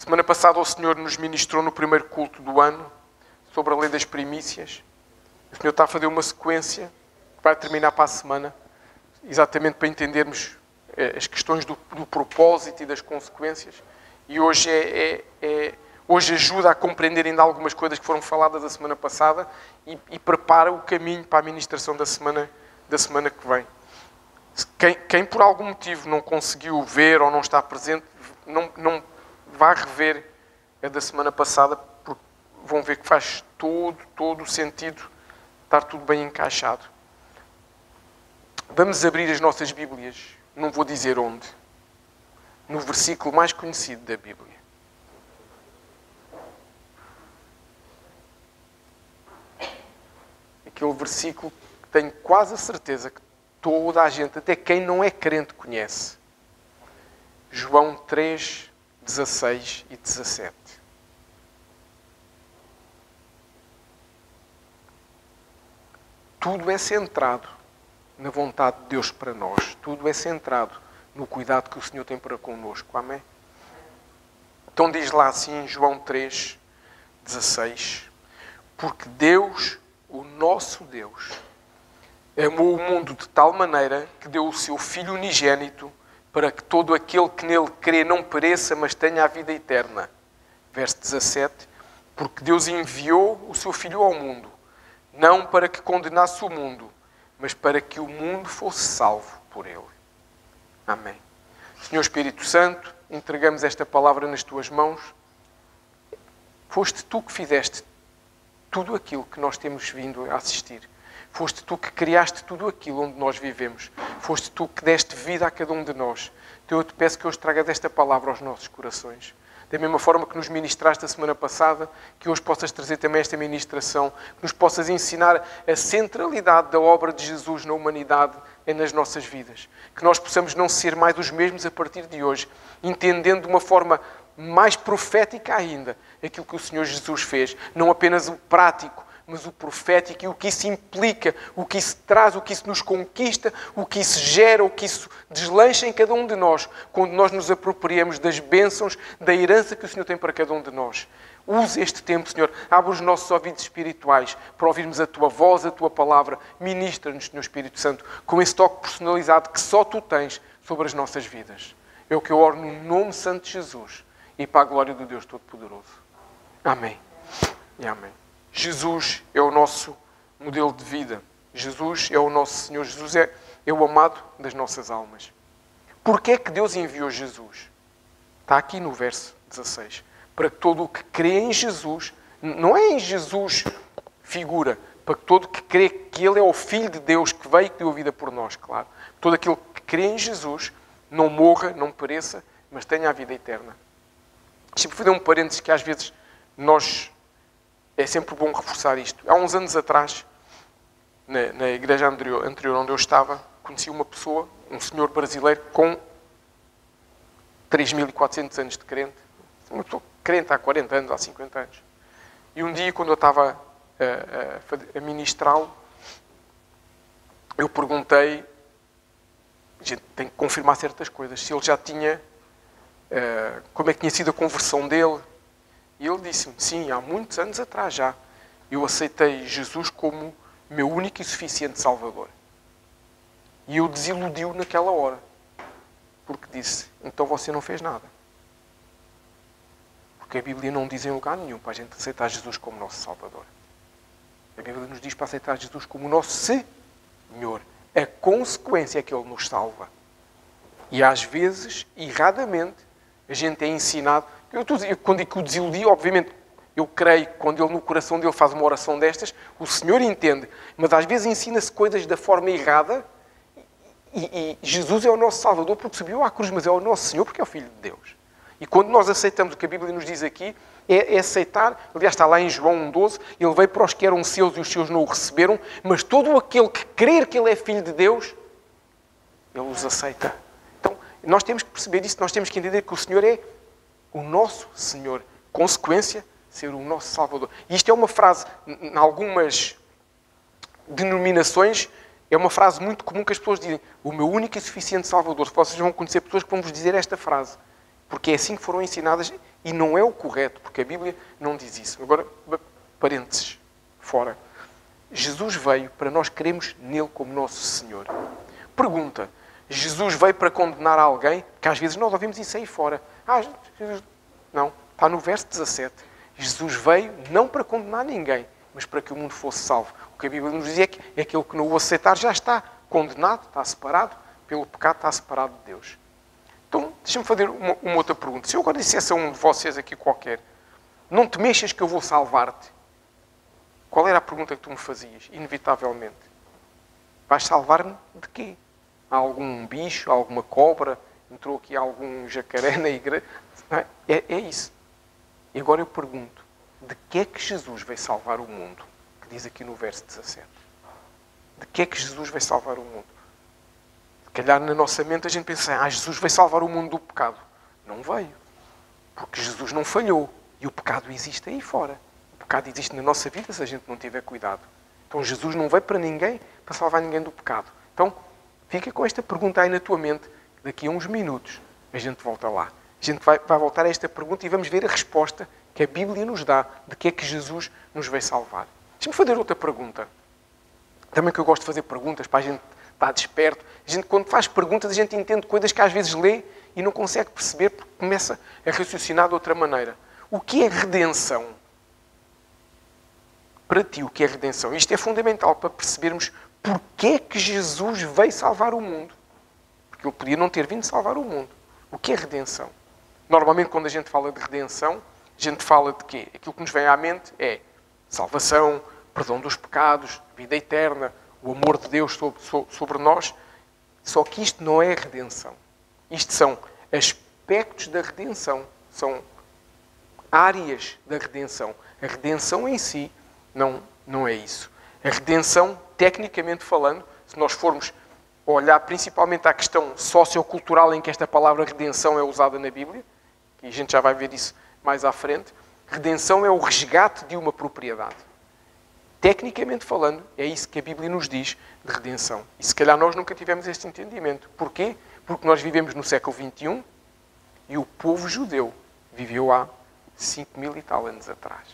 Semana passada o Senhor nos ministrou no primeiro culto do ano sobre a lei das primícias. O Senhor está a fazer uma sequência que vai terminar para a semana, exatamente para entendermos as questões do propósito e das consequências. E hoje hoje ajuda a compreender ainda algumas coisas que foram faladas a semana passada e prepara o caminho para a ministração da semana que vem. Quem por algum motivo não conseguiu ver ou não está presente, não vá rever a da semana passada, porque vão ver que faz todo o sentido estar tudo bem encaixado. Vamos abrir as nossas Bíblias, não vou dizer onde, no versículo mais conhecido da Bíblia. Aquele versículo que tenho quase a certeza que toda a gente, até quem não é crente, conhece. João 3, 16 e 17. Tudo é centrado na vontade de Deus para nós. Tudo é centrado no cuidado que o Senhor tem para connosco. Amém? Então diz lá assim, João 3, 16. Porque Deus, o nosso Deus, amou o mundo de tal maneira que deu o seu Filho unigênito para que todo aquele que nele crê não pereça, mas tenha a vida eterna. Verso 17. Porque Deus enviou o seu Filho ao mundo, não para que condenasse o mundo, mas para que o mundo fosse salvo por ele. Amém. Senhor Espírito Santo, entregamos esta palavra nas tuas mãos. Foste tu que fizeste tudo aquilo que nós temos vindo a assistir. Foste tu que criaste tudo aquilo onde nós vivemos. Foste tu que deste vida a cada um de nós. Então eu te peço que hoje tragas esta palavra aos nossos corações. Da mesma forma que nos ministraste a semana passada, que hoje possas trazer também esta ministração, que nos possas ensinar a centralidade da obra de Jesus na humanidade e nas nossas vidas. Que nós possamos não ser mais os mesmos a partir de hoje, entendendo de uma forma mais profética ainda aquilo que o Senhor Jesus fez. Não apenas o prático, mas o profético e o que isso implica, o que isso traz, o que isso nos conquista, o que isso gera, o que isso deslancha em cada um de nós, quando nós nos apropriamos das bênçãos, da herança que o Senhor tem para cada um de nós. Use este tempo, Senhor. Abre os nossos ouvidos espirituais para ouvirmos a Tua voz, a Tua palavra. Ministra-nos, Senhor Espírito Santo, com esse toque personalizado que só Tu tens sobre as nossas vidas. É o que eu oro no nome santo de Jesus e para a glória do Deus Todo-Poderoso. Amém. E amém. Jesus é o nosso modelo de vida. Jesus é o nosso Senhor. Jesus é o amado das nossas almas. Porquê é que Deus enviou Jesus? Está aqui no verso 16. Para que todo o que crê em Jesus, não é em Jesus figura, para que todo o que crê que Ele é o Filho de Deus que veio e que deu a vida por nós, claro. Todo aquele que crê em Jesus não morra, não pereça, mas tenha a vida eterna. Deixa-me fazer um parênteses que às vezes é sempre bom reforçar isto. Há uns anos atrás, na igreja anterior onde eu estava, conheci uma pessoa, um senhor brasileiro com 3.400 anos de crente. Uma pessoa crente há 40 anos, há 50 anos. E um dia, quando eu estava a ministrá-lo, eu perguntei, a gente tem que confirmar certas coisas, se ele já tinha, como é que tinha sido a conversão dele. E ele disse-me, sim, há muitos anos atrás já, eu aceitei Jesus como meu único e suficiente Salvador. E eu desiludiu naquela hora, porque disse, então você não fez nada. Porque a Bíblia não diz em lugar nenhum para a gente aceitar Jesus como nosso Salvador. A Bíblia nos diz para aceitar Jesus como o nosso Senhor. A consequência é que Ele nos salva. E às vezes, erradamente, a gente é ensinado. Quando digo que o desiludi, obviamente, eu creio que quando ele no coração dele faz uma oração destas, o Senhor entende. Mas às vezes ensina-se coisas da forma errada e Jesus é o nosso Salvador porque subiu à cruz, mas é o nosso Senhor porque é o Filho de Deus. E quando nós aceitamos o que a Bíblia nos diz aqui, é aceitar. Aliás, está lá em João 1,12, ele veio para os que eram seus e os seus não o receberam, mas todo aquele que crer que ele é Filho de Deus, ele os aceita. Então, nós temos que perceber isso, nós temos que entender que o Senhor é o nosso Senhor. Consequência, ser o nosso Salvador. E isto é uma frase, em algumas denominações, é uma frase muito comum que as pessoas dizem, o meu único e suficiente Salvador. Vocês vão conhecer pessoas que vão vos dizer esta frase. Porque é assim que foram ensinadas E não é o correto, porque a Bíblia não diz isso. Agora, parênteses, fora. Jesus veio para nós crermos nele como nosso Senhor. Pergunta, Jesus veio para condenar alguém? Que às vezes nós ouvimos isso aí fora. Jesus... Não, está no verso 17. Jesus veio não para condenar ninguém, mas para que o mundo fosse salvo. O que a Bíblia nos diz é que aquele que não o aceitar já está condenado, está separado, pelo pecado está separado de Deus. Então, deixa-me fazer uma outra pergunta. Se eu agora dissesse a um de vocês aqui qualquer, não te mexas que eu vou salvar-te. Qual era a pergunta que tu me fazias? Inevitavelmente. Vais salvar-me de quê? Há algum bicho, alguma cobra? Entrou aqui algum jacaré na igreja? Não é? É isso. E agora eu pergunto, de que é que Jesus veio salvar o mundo? Que diz aqui no verso 17. De que é que Jesus veio salvar o mundo? Se calhar na nossa mente a gente pensa, Jesus veio salvar o mundo do pecado. Não veio. Porque Jesus não falhou. E o pecado existe aí fora. O pecado existe na nossa vida se a gente não tiver cuidado. Então Jesus não veio para ninguém, para salvar ninguém do pecado. Então, fica com esta pergunta aí na tua mente. Daqui a uns minutos a gente volta lá. A gente vai voltar a esta pergunta e vamos ver a resposta que a Bíblia nos dá de que é que Jesus nos veio salvar. Deixa-me fazer outra pergunta. Também que eu gosto de fazer perguntas para a gente estar desperto. A gente, quando faz perguntas, a gente entende coisas que às vezes lê e não consegue perceber porque começa a raciocinar de outra maneira. O que é redenção? Para ti, o que é redenção? Isto é fundamental para percebermos porque é que Jesus veio salvar o mundo. Porque ele podia não ter vindo salvar o mundo. O que é redenção? Normalmente, quando a gente fala de redenção, a gente fala de quê? Aquilo que nos vem à mente é salvação, perdão dos pecados, vida eterna, o amor de Deus sobre nós. Só que isto não é redenção. Isto são aspectos da redenção. São áreas da redenção. A redenção em si não é isso. A redenção, tecnicamente falando, se nós formos olhar principalmente à questão sociocultural em que esta palavra redenção é usada na Bíblia, e a gente já vai ver isso mais à frente, redenção é o resgate de uma propriedade. Tecnicamente falando, é isso que a Bíblia nos diz de redenção. E se calhar nós nunca tivemos este entendimento. Porquê? Porque nós vivemos no século XXI e o povo judeu viveu há 5.000 e tal anos atrás.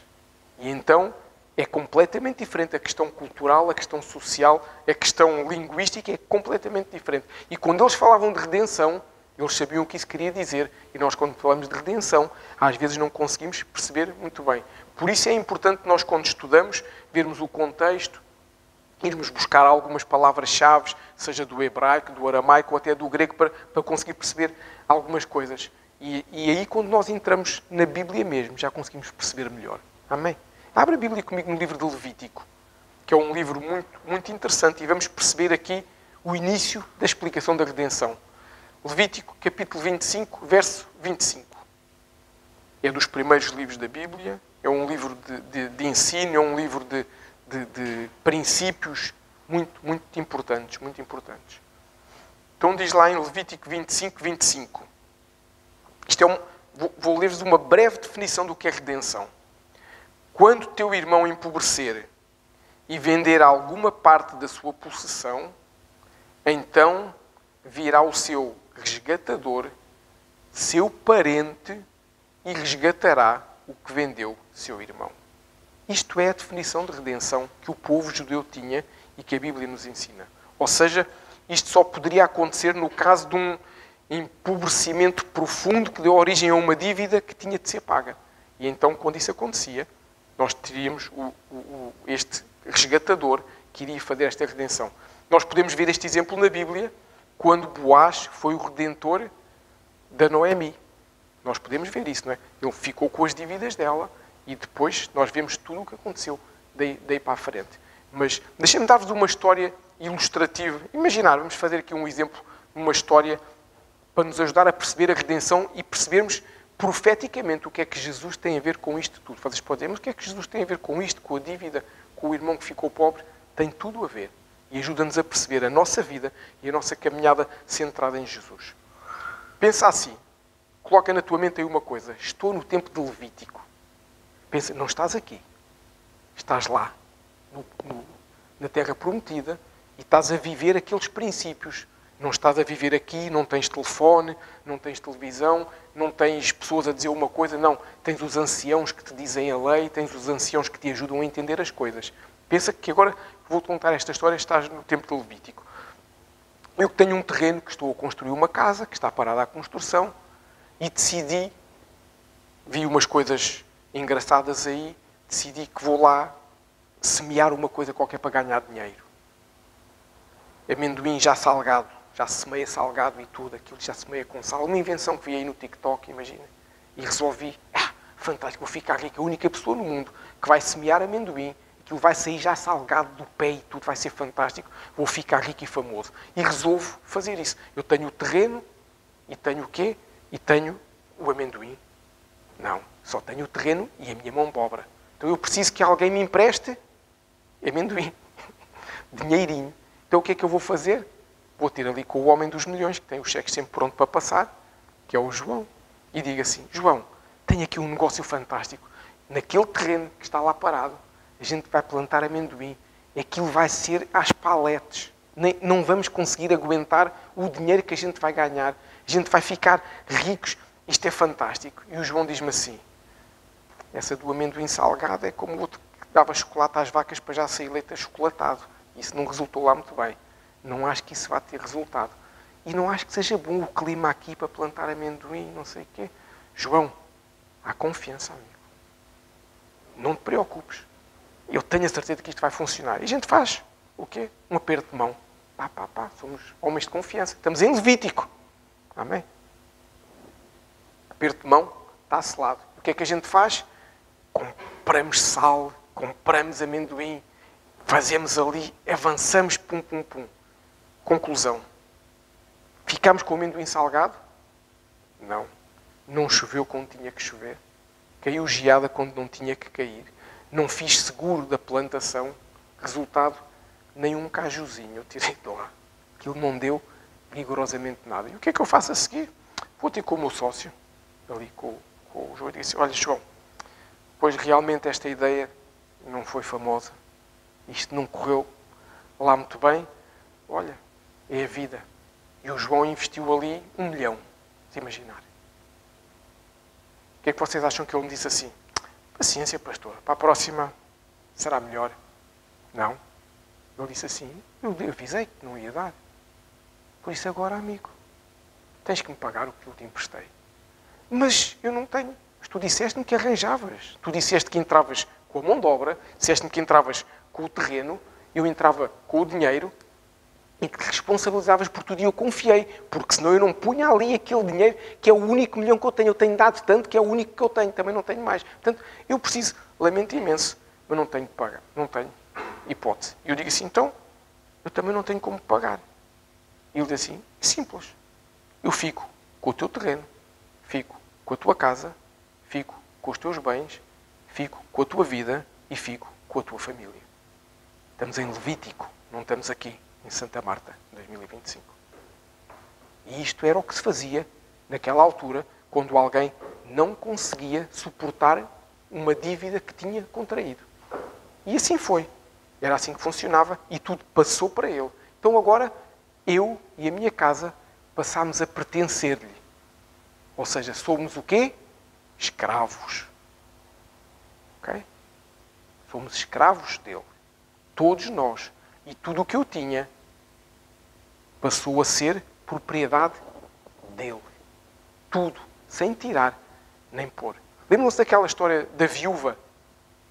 E então é completamente diferente. A questão cultural, a questão social, a questão linguística é completamente diferente. E quando eles falavam de redenção, eles sabiam o que isso queria dizer. E nós, quando falamos de redenção, às vezes não conseguimos perceber muito bem. Por isso é importante nós, quando estudamos, vermos o contexto, irmos buscar algumas palavras-chave, seja do hebraico, do aramaico ou até do grego, para conseguir perceber algumas coisas. E aí, quando nós entramos na Bíblia mesmo, já conseguimos perceber melhor. Amém? Abra a Bíblia comigo no livro de Levítico, que é um livro muito, muito interessante, e vamos perceber aqui o início da explicação da redenção. Levítico, capítulo 25, verso 25. É dos primeiros livros da Bíblia, é um livro de ensino, é um livro de princípios muito, muito importantes, muito importantes. Então diz lá em Levítico 25, 25. Isto é vou ler-vos uma breve definição do que é redenção. Quando teu irmão empobrecer e vender alguma parte da sua possessão, então virá o seu resgatador, seu parente, e resgatará o que vendeu seu irmão. Isto é a definição de redenção que o povo judeu tinha e que a Bíblia nos ensina. Ou seja, isto só poderia acontecer no caso de um empobrecimento profundo que deu origem a uma dívida que tinha de ser paga. E então, quando isso acontecia, nós teríamos este resgatador que iria fazer esta redenção. Nós podemos ver este exemplo na Bíblia, quando Boaz foi o redentor da Noemi. Nós podemos ver isso, não é? Ele ficou com as dívidas dela e depois nós vemos tudo o que aconteceu daí para a frente. Mas deixem-me dar-vos uma história ilustrativa. Imaginar, vamos fazer aqui um exemplo, uma história para nos ajudar a perceber a redenção e percebermos profeticamente o que é que Jesus tem a ver com isto tudo. Vocês podem dizer, mas o que é que Jesus tem a ver com isto, com a dívida, com o irmão que ficou pobre? Tem tudo a ver. E ajuda-nos a perceber a nossa vida e a nossa caminhada centrada em Jesus. Pensa assim. Coloca na tua mente aí uma coisa. Estou no tempo de Levítico. Pensa, não estás aqui. Estás lá, na terra prometida, e estás a viver aqueles princípios, Não estás a viver aqui, não tens telefone, não tens televisão, não tens pessoas a dizer uma coisa, não. Tens os anciãos que te dizem a lei, tens os anciãos que te ajudam a entender as coisas. Pensa que agora vou-te contar esta história, estás no tempo de Levítico. Eu tenho um terreno que estou a construir uma casa, que está parada à construção, e decidi, vi umas coisas engraçadas aí, decidi que vou lá semear uma coisa qualquer para ganhar dinheiro. Amendoim já salgado, já se semeia salgado e tudo, aquilo já se semeia com sal. Uma invenção que vi aí no TikTok, imagina. E resolvi, fantástico, vou ficar rico, a única pessoa no mundo que vai semear amendoim, aquilo vai sair já salgado do pé e tudo, vai ser fantástico, vou ficar rico e famoso. E resolvo fazer isso. Eu tenho o terreno e tenho o quê? E tenho o amendoim. Não, só tenho o terreno e a minha mão de obra. Então eu preciso que alguém me empreste amendoim, dinheirinho. Então o que é que eu vou fazer? Vou ter ali com o homem dos milhões, que tem o cheque sempre pronto para passar, que é o João. E digo assim, João, tenho aqui um negócio fantástico. Naquele terreno que está lá parado, a gente vai plantar amendoim. Aquilo vai ser às paletes. Não vamos conseguir aguentar o dinheiro que a gente vai ganhar. A gente vai ficar ricos. Isto é fantástico. E o João diz-me assim, essa do amendoim salgado é como o outro que dava chocolate às vacas para já sair leite achocolatado. Isso não resultou lá muito bem. Não acho que isso vá ter resultado. E não acho que seja bom o clima aqui para plantar amendoim, não sei o quê. João, há confiança, amigo. Não te preocupes. Eu tenho a certeza que isto vai funcionar. E a gente faz o quê? Um aperto de mão. Somos homens de confiança. Estamos em Levítico. Amém? Aperto de mão, está selado. O que é que a gente faz? Compramos sal, compramos amendoim, fazemos ali, avançamos, pum, pum, pum. Conclusão. Ficámos com o amendoim salgado? Não. Não choveu quando tinha que chover. Caiu geada quando não tinha que cair. Não fiz seguro da plantação. Resultado, nem um cajuzinho eu tirei de lá. Aquilo não deu rigorosamente nada. E o que é que eu faço a seguir? Vou ter com o meu sócio, ali com o João, e disse, olha, João, pois realmente esta ideia não foi famosa. Isto não correu lá muito bem. Olha, é a vida. E o João investiu ali 1 milhão. Se imaginar. O que é que vocês acham que ele me disse assim? Paciência, pastor. Para a próxima será melhor. Não. Ele disse assim, eu avisei que não ia dar. Por isso agora, amigo, tens que me pagar o que eu te emprestei. Mas eu não tenho. Mas tu disseste-me que arranjavas. Tu disseste que entravas com a mão de obra, disseste-me que entravas com o terreno, eu entrava com o dinheiro e que te responsabilizavas por tudo e eu confiei, porque senão eu não punha ali aquele dinheiro que é o único milhão que eu tenho. Eu tenho dado tanto que é o único que eu tenho, também não tenho mais. Portanto, eu preciso, lamento imenso, mas não tenho que pagar, não tenho hipótese. E eu digo assim, então, eu também não tenho como pagar. E ele diz assim, é simples, eu fico com o teu terreno, fico com a tua casa, fico com os teus bens, fico com a tua vida e fico com a tua família. Estamos em Levítico, não estamos aqui em Santa Marta, 2025. E isto era o que se fazia naquela altura, quando alguém não conseguia suportar uma dívida que tinha contraído. E assim foi. Era assim que funcionava e tudo passou para ele. Então agora, eu e a minha casa passámos a pertencer-lhe. Ou seja, somos o quê? Escravos. Ok? Somos escravos dele. Todos nós. E tudo o que eu tinha passou a ser propriedade dele. Tudo. Sem tirar nem pôr. Lembram-se daquela história da viúva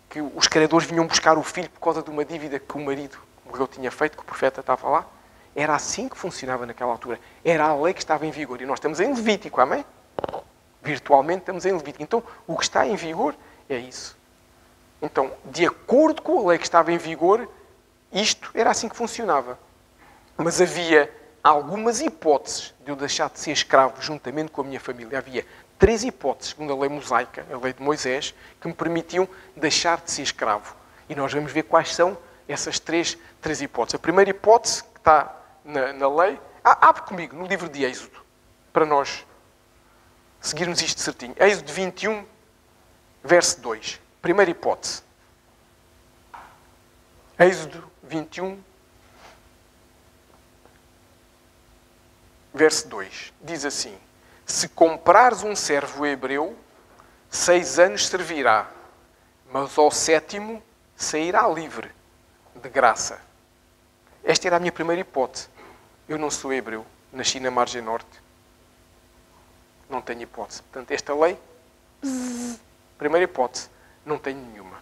que os credores vinham buscar o filho por causa de uma dívida que o marido morreu tinha feito, que o profeta estava lá? Era assim que funcionava naquela altura. Era a lei que estava em vigor. E nós estamos em Levítico, amém? Virtualmente estamos em Levítico. Então, o que está em vigor é isso. Então, de acordo com a lei que estava em vigor, isto era assim que funcionava. Mas havia algumas hipóteses de eu deixar de ser escravo juntamente com a minha família. Havia 3 hipóteses, segundo a lei mosaica, a lei de Moisés, que me permitiam deixar de ser escravo. E nós vamos ver quais são essas três hipóteses. A primeira hipótese, que está na lei... abre comigo, no livro de Êxodo, para nós seguirmos isto certinho. Êxodo 21, verso 2. Primeira hipótese. Êxodo 21, verso 2, diz assim: se comprares um servo hebreu, 6 anos servirá, mas ao 7º sairá livre, de graça. Esta era a minha primeira hipótese. Eu não sou hebreu, nasci na margem norte. Não tenho hipótese. Portanto, esta lei, primeira hipótese, não tenho nenhuma.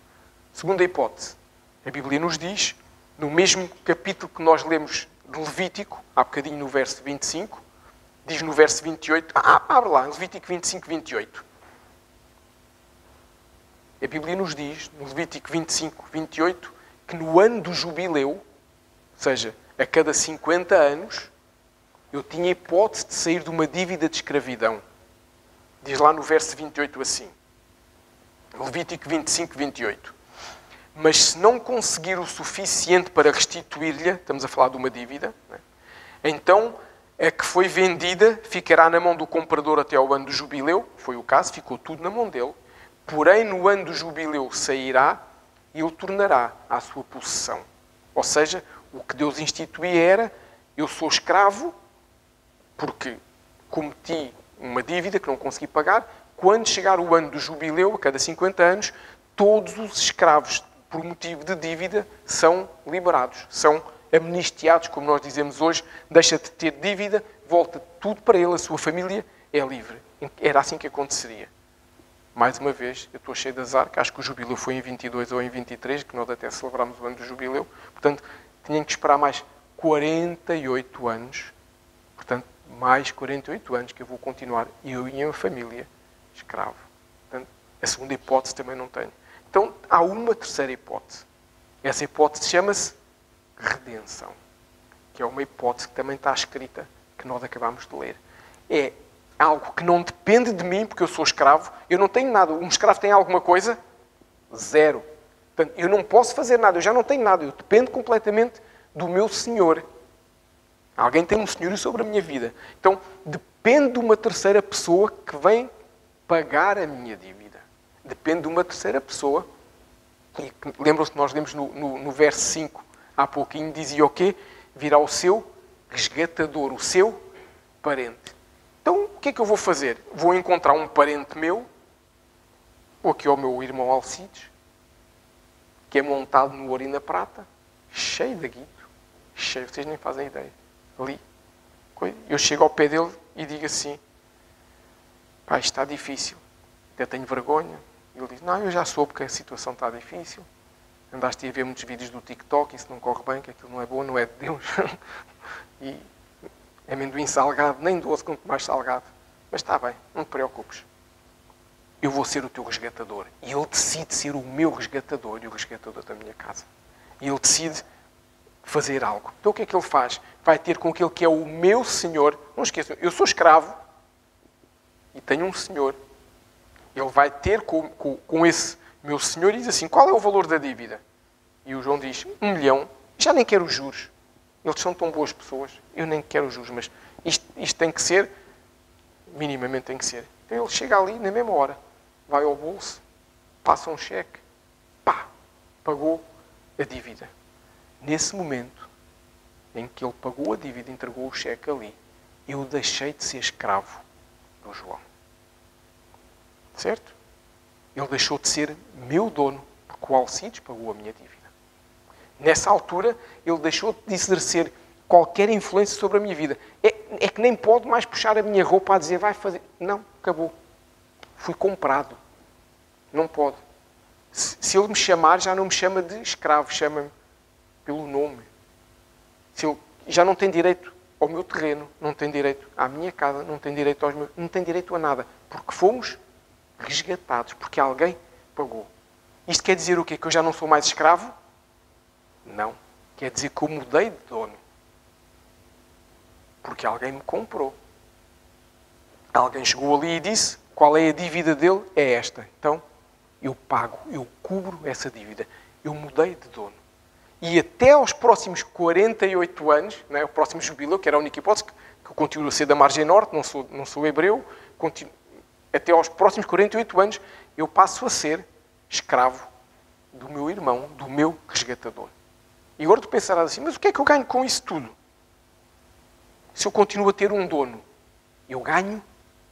Segunda hipótese, a Bíblia nos diz, no mesmo capítulo que nós lemos de Levítico, há bocadinho no verso 25, diz no verso 28, abre lá, Levítico 25, 28. A Bíblia nos diz, no Levítico 25, 28, que no ano do jubileu, ou seja, a cada 50 anos, eu tinha hipótese de sair de uma dívida de escravidão. Diz lá no verso 28 assim, Levítico 25, 28. Mas se não conseguir o suficiente para restituir-lhe, estamos a falar de uma dívida, né? Então a que foi vendida ficará na mão do comprador até ao ano do jubileu, foi o caso, ficou tudo na mão dele, porém no ano do jubileu sairá e ele tornará à sua possessão. Ou seja, o que Deus instituía era, eu sou escravo porque cometi uma dívida que não consegui pagar, quando chegar o ano do jubileu, a cada 50 anos, todos os escravos por motivo de dívida são liberados, são amnistiados, como nós dizemos hoje, deixa de ter dívida, volta tudo para ele, a sua família é livre. Era assim que aconteceria. Mais uma vez, eu estou cheio de azar, que acho que o jubileu foi em 22 ou em 23, que nós até celebramos o ano do jubileu, portanto, tinham que esperar mais 48 anos, portanto, mais 48 anos que eu vou continuar, eu e a minha família, escravo. Portanto, a segunda hipótese também não tenho. Então, há uma terceira hipótese. Essa hipótese chama-se redenção, que é uma hipótese que também está escrita, que nós acabamos de ler. É algo que não depende de mim, porque eu sou escravo, eu não tenho nada. Um escravo tem alguma coisa? Zero. Portanto, eu não posso fazer nada, eu já não tenho nada, eu dependo completamente do meu Senhor. Alguém tem um senhorio sobre a minha vida. Então, depende de uma terceira pessoa que vem pagar a minha dívida. Depende de uma terceira pessoa. E lembram-se que nós lemos no verso 5, há pouquinho, dizia o quê? Virá o seu resgatador, o seu parente. Então, o que é que eu vou fazer? Vou encontrar um parente meu, ou aqui ao meu irmão Alcides, que é montado no ouro e na prata, cheio de guito, cheio, vocês nem fazem ideia. Ali, eu chego ao pé dele e digo assim, pá, isto está difícil, até tenho vergonha. Ele diz, não, eu já soube que a situação está difícil, andaste a ver muitos vídeos do TikTok, isso não corre bem, que aquilo não é bom, não é de Deus. E amendoim salgado, nem doce, quanto mais salgado. Mas está bem, não te preocupes. Eu vou ser o teu resgatador. E ele decide ser o meu resgatador e o resgatador da minha casa. E ele decide fazer algo. Então o que é que ele faz? Vai ter com aquele que é o meu Senhor. Não esqueçam, eu sou escravo e tenho um Senhor. Ele vai ter com esse meu Senhor e diz assim, qual é o valor da dívida? E o João diz, 1 milhão. Já nem quero os juros. Eles são tão boas pessoas. Eu nem quero os juros, mas isto tem que ser, minimamente tem que ser. Então ele chega ali na mesma hora. Vai ao bolso, passa um cheque, pá, pagou a dívida. Nesse momento em que ele pagou a dívida e entregou o cheque ali, eu deixei de ser escravo do João. Certo? Ele deixou de ser meu dono, porque o Alcides pagou a minha dívida. Nessa altura, ele deixou de exercer qualquer influência sobre a minha vida. É que nem pode mais puxar a minha roupa a dizer, vai fazer. Não, acabou. Fui comprado. Não pode. Se ele me chamar, já não me chama de escravo, chama-me pelo nome. Se ele já não tem direito ao meu terreno, não tem direito à minha casa, não tem direito aos meus, não tem direito a nada. Porque fomos resgatados, porque alguém pagou. Isto quer dizer o quê? Que eu já não sou mais escravo? Não. Quer dizer que eu mudei de dono. Porque alguém me comprou. Alguém chegou ali e disse, qual é a dívida dele? É esta. Então, eu pago, eu cubro essa dívida. Eu mudei de dono. E até aos próximos 48 anos, né, o próximo jubileu, que era a única hipótese, que eu continuo a ser da margem norte, não sou hebreu, até aos próximos 48 anos, eu passo a ser escravo do meu irmão, do meu resgatador. E agora tu pensarás assim, mas o que é que eu ganho com isso tudo? se eu continuo a ter um dono, eu ganho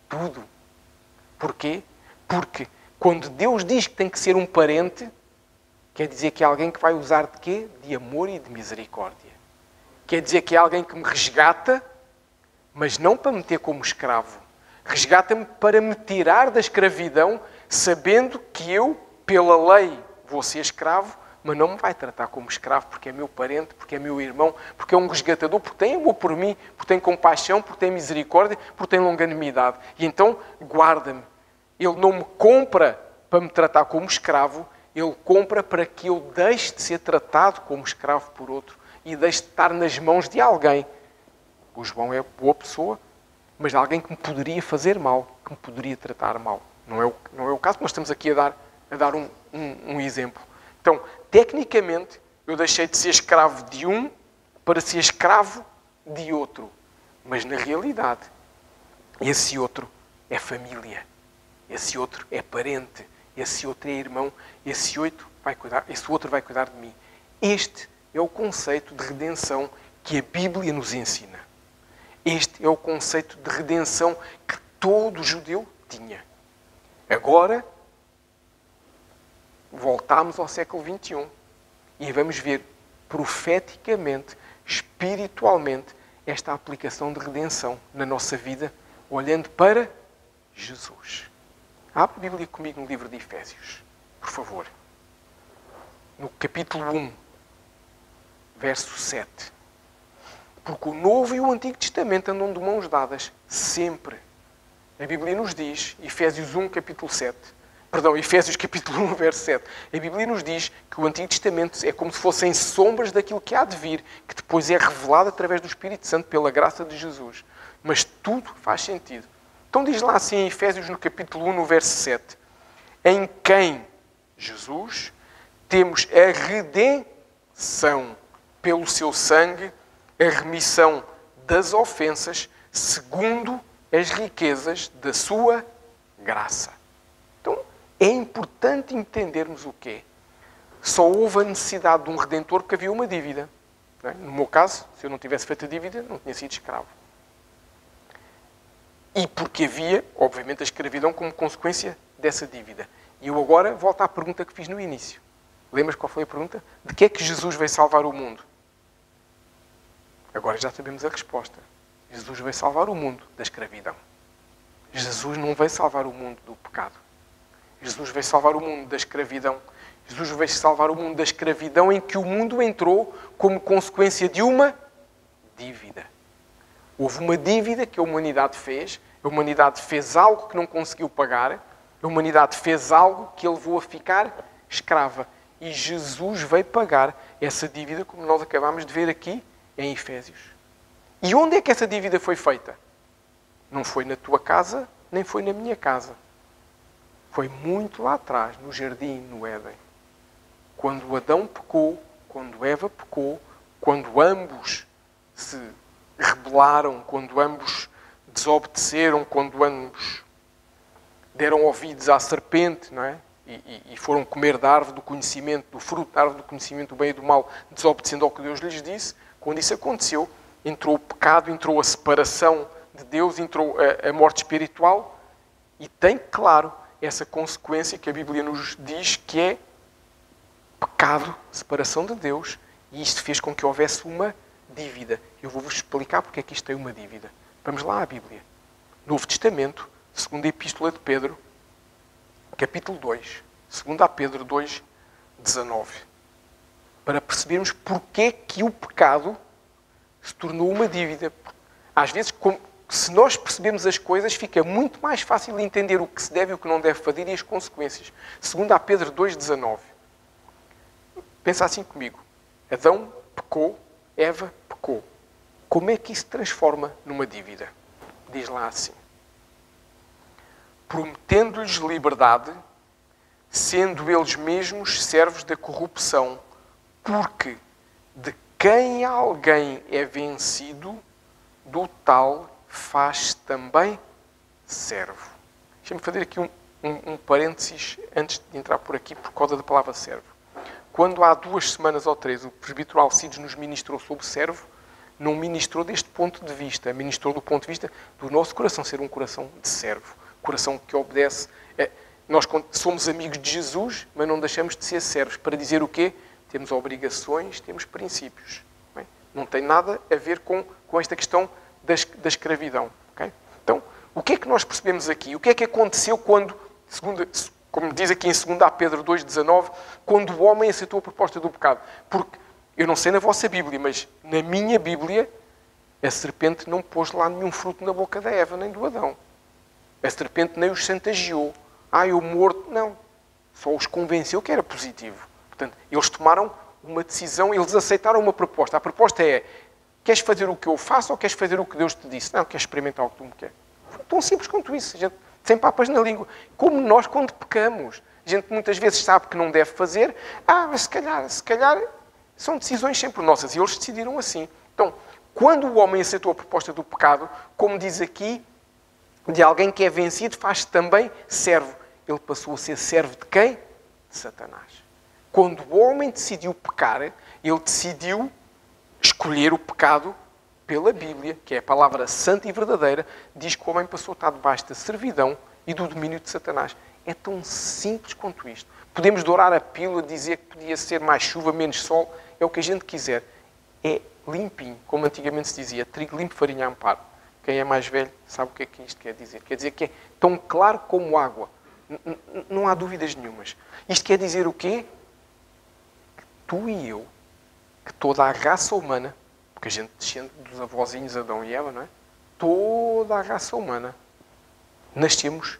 tudo. Porquê? Porque quando Deus diz que tem que ser um parente, quer dizer que é alguém que vai usar de quê? De amor e de misericórdia. Quer dizer que é alguém que me resgata, mas não para me ter como escravo. Resgata-me para me tirar da escravidão, sabendo que eu, pela lei, vou ser escravo, mas não me vai tratar como escravo, porque é meu parente, porque é meu irmão, porque é um resgatador, porque tem amor por mim, porque tem compaixão, porque tem misericórdia, porque tem longanimidade. E então, guarda-me. Ele não me compra para me tratar como escravo, ele compra para que eu deixe de ser tratado como escravo por outro e deixe de estar nas mãos de alguém. O João é boa pessoa, mas de alguém que me poderia fazer mal, que me poderia tratar mal. Não é o caso, mas estamos aqui a dar um exemplo. Então, tecnicamente, eu deixei de ser escravo de um para ser escravo de outro. Mas, na realidade, esse outro é família. Esse outro é parente. Esse outro é irmão. Esse outro vai cuidar de mim. Este é o conceito de redenção que a Bíblia nos ensina. Este é o conceito de redenção que todo judeu tinha. Agora, voltamos ao século XXI e vamos ver profeticamente, espiritualmente, esta aplicação de redenção na nossa vida, olhando para Jesus. Abre a Bíblia comigo no livro de Efésios, por favor. No capítulo 1, verso 7. Porque o Novo e o Antigo Testamento andam de mãos dadas, sempre. A Bíblia nos diz, Efésios capítulo 1, verso 7. A Bíblia nos diz que o Antigo Testamento é como se fossem sombras daquilo que há de vir, que depois é revelado através do Espírito Santo pela graça de Jesus. Mas tudo faz sentido. Então diz lá assim em Efésios, no capítulo 1, no verso 7. Em quem, Jesus, temos a redenção pelo seu sangue, a remissão das ofensas, segundo as riquezas da sua graça. Então, é importante entendermos o quê? Só houve a necessidade de um redentor porque havia uma dívida. Não é? No meu caso, se eu não tivesse feito a dívida, não tinha sido escravo. E porque havia, obviamente, a escravidão como consequência dessa dívida. E eu agora volto à pergunta que fiz no início. Lembras qual foi a pergunta? De que é que Jesus veio salvar o mundo? Agora já sabemos a resposta. Jesus veio salvar o mundo da escravidão. Jesus não veio salvar o mundo do pecado. Jesus veio salvar o mundo da escravidão. Jesus veio salvar o mundo da escravidão em que o mundo entrou como consequência de uma dívida. Houve uma dívida que a humanidade fez. A humanidade fez algo que não conseguiu pagar. A humanidade fez algo que a levou a ficar escrava. E Jesus veio pagar essa dívida, como nós acabámos de ver aqui em Efésios. E onde é que essa dívida foi feita? Não foi na tua casa, nem foi na minha casa. Foi muito lá atrás, no jardim, no Éden. Quando Adão pecou, quando Eva pecou, quando ambos se rebelaram, quando ambos desobedeceram, quando ambos deram ouvidos à serpente, não é? E foram comer da árvore do conhecimento, do fruto da árvore do conhecimento do bem e do mal, desobedecendo ao que Deus lhes disse. Quando isso aconteceu, entrou o pecado, entrou a separação de Deus, entrou a morte espiritual e tem, claro, essa consequência que a Bíblia nos diz que é pecado, separação de Deus, e isto fez com que houvesse uma dívida. Eu vou-vos explicar porque é que isto tem uma dívida. Vamos lá à Bíblia. Novo Testamento, segunda Epístola de Pedro, capítulo 2, 2 Pedro 2, 19. Para percebermos porque que o pecado se tornou uma dívida. Às vezes, se nós percebemos as coisas, fica muito mais fácil entender o que se deve e o que não deve fazer e as consequências. 2 Pedro 2, 19. Pensa assim comigo. Adão pecou, Eva pecou. Como é que isso se transforma numa dívida? Diz lá assim. Prometendo-lhes liberdade, sendo eles mesmos servos da corrupção, porque de quem alguém é vencido, do tal faz também servo. Deixa-me fazer aqui um parênteses antes de entrar por aqui, por causa da palavra servo. Quando há 2 semanas ou 3 o presbítero Alcides nos ministrou sobre servo, não ministrou deste ponto de vista. Ministrou do ponto de vista do nosso coração ser um coração de servo. Coração que obedece. Nós somos amigos de Jesus, mas não deixamos de ser servos. Para dizer o quê? Temos obrigações, temos princípios. Não tem nada a ver com esta questão da escravidão. Okay? Então, o que é que nós percebemos aqui? O que é que aconteceu quando, como diz aqui em 2 Pedro 2,19, quando o homem aceitou a proposta do pecado? Porque, eu não sei na vossa Bíblia, mas na minha Bíblia, a serpente não pôs lá nenhum fruto na boca da Eva, nem do Adão. A serpente nem os chantageou. Eu morto. Não. Só os convenceu que era positivo. Portanto, eles tomaram uma decisão, eles aceitaram uma proposta. A proposta é, queres fazer o que eu faço ou queres fazer o que Deus te disse? Não, queres experimentar o que tu me queres. Tão simples quanto isso. Gente, sem papas na língua. Como nós quando pecamos. A gente muitas vezes sabe que não deve fazer. Mas se calhar são decisões sempre nossas. E eles decidiram assim. Então, quando o homem aceitou a proposta do pecado, como diz aqui, de alguém que é vencido, faz-se também servo. Ele passou a ser servo de quem? De Satanás. Quando o homem decidiu pecar, ele decidiu escolher o pecado pela Bíblia, que é a palavra santa e verdadeira, diz que o homem passou a estar debaixo da servidão e do domínio de Satanás. É tão simples quanto isto. Podemos dourar a pílula, dizer que podia ser mais chuva, menos sol, é o que a gente quiser. É limpinho, como antigamente se dizia, trigo limpo, farinha a amparo. Quem é mais velho sabe o que é que isto quer dizer. Quer dizer que é tão claro como água. Não há dúvidas nenhumas. Isto quer dizer o quê? Que tu e eu, que toda a raça humana, porque a gente descende dos avózinhos Adão e Eva, não é? Toda a raça humana, nascemos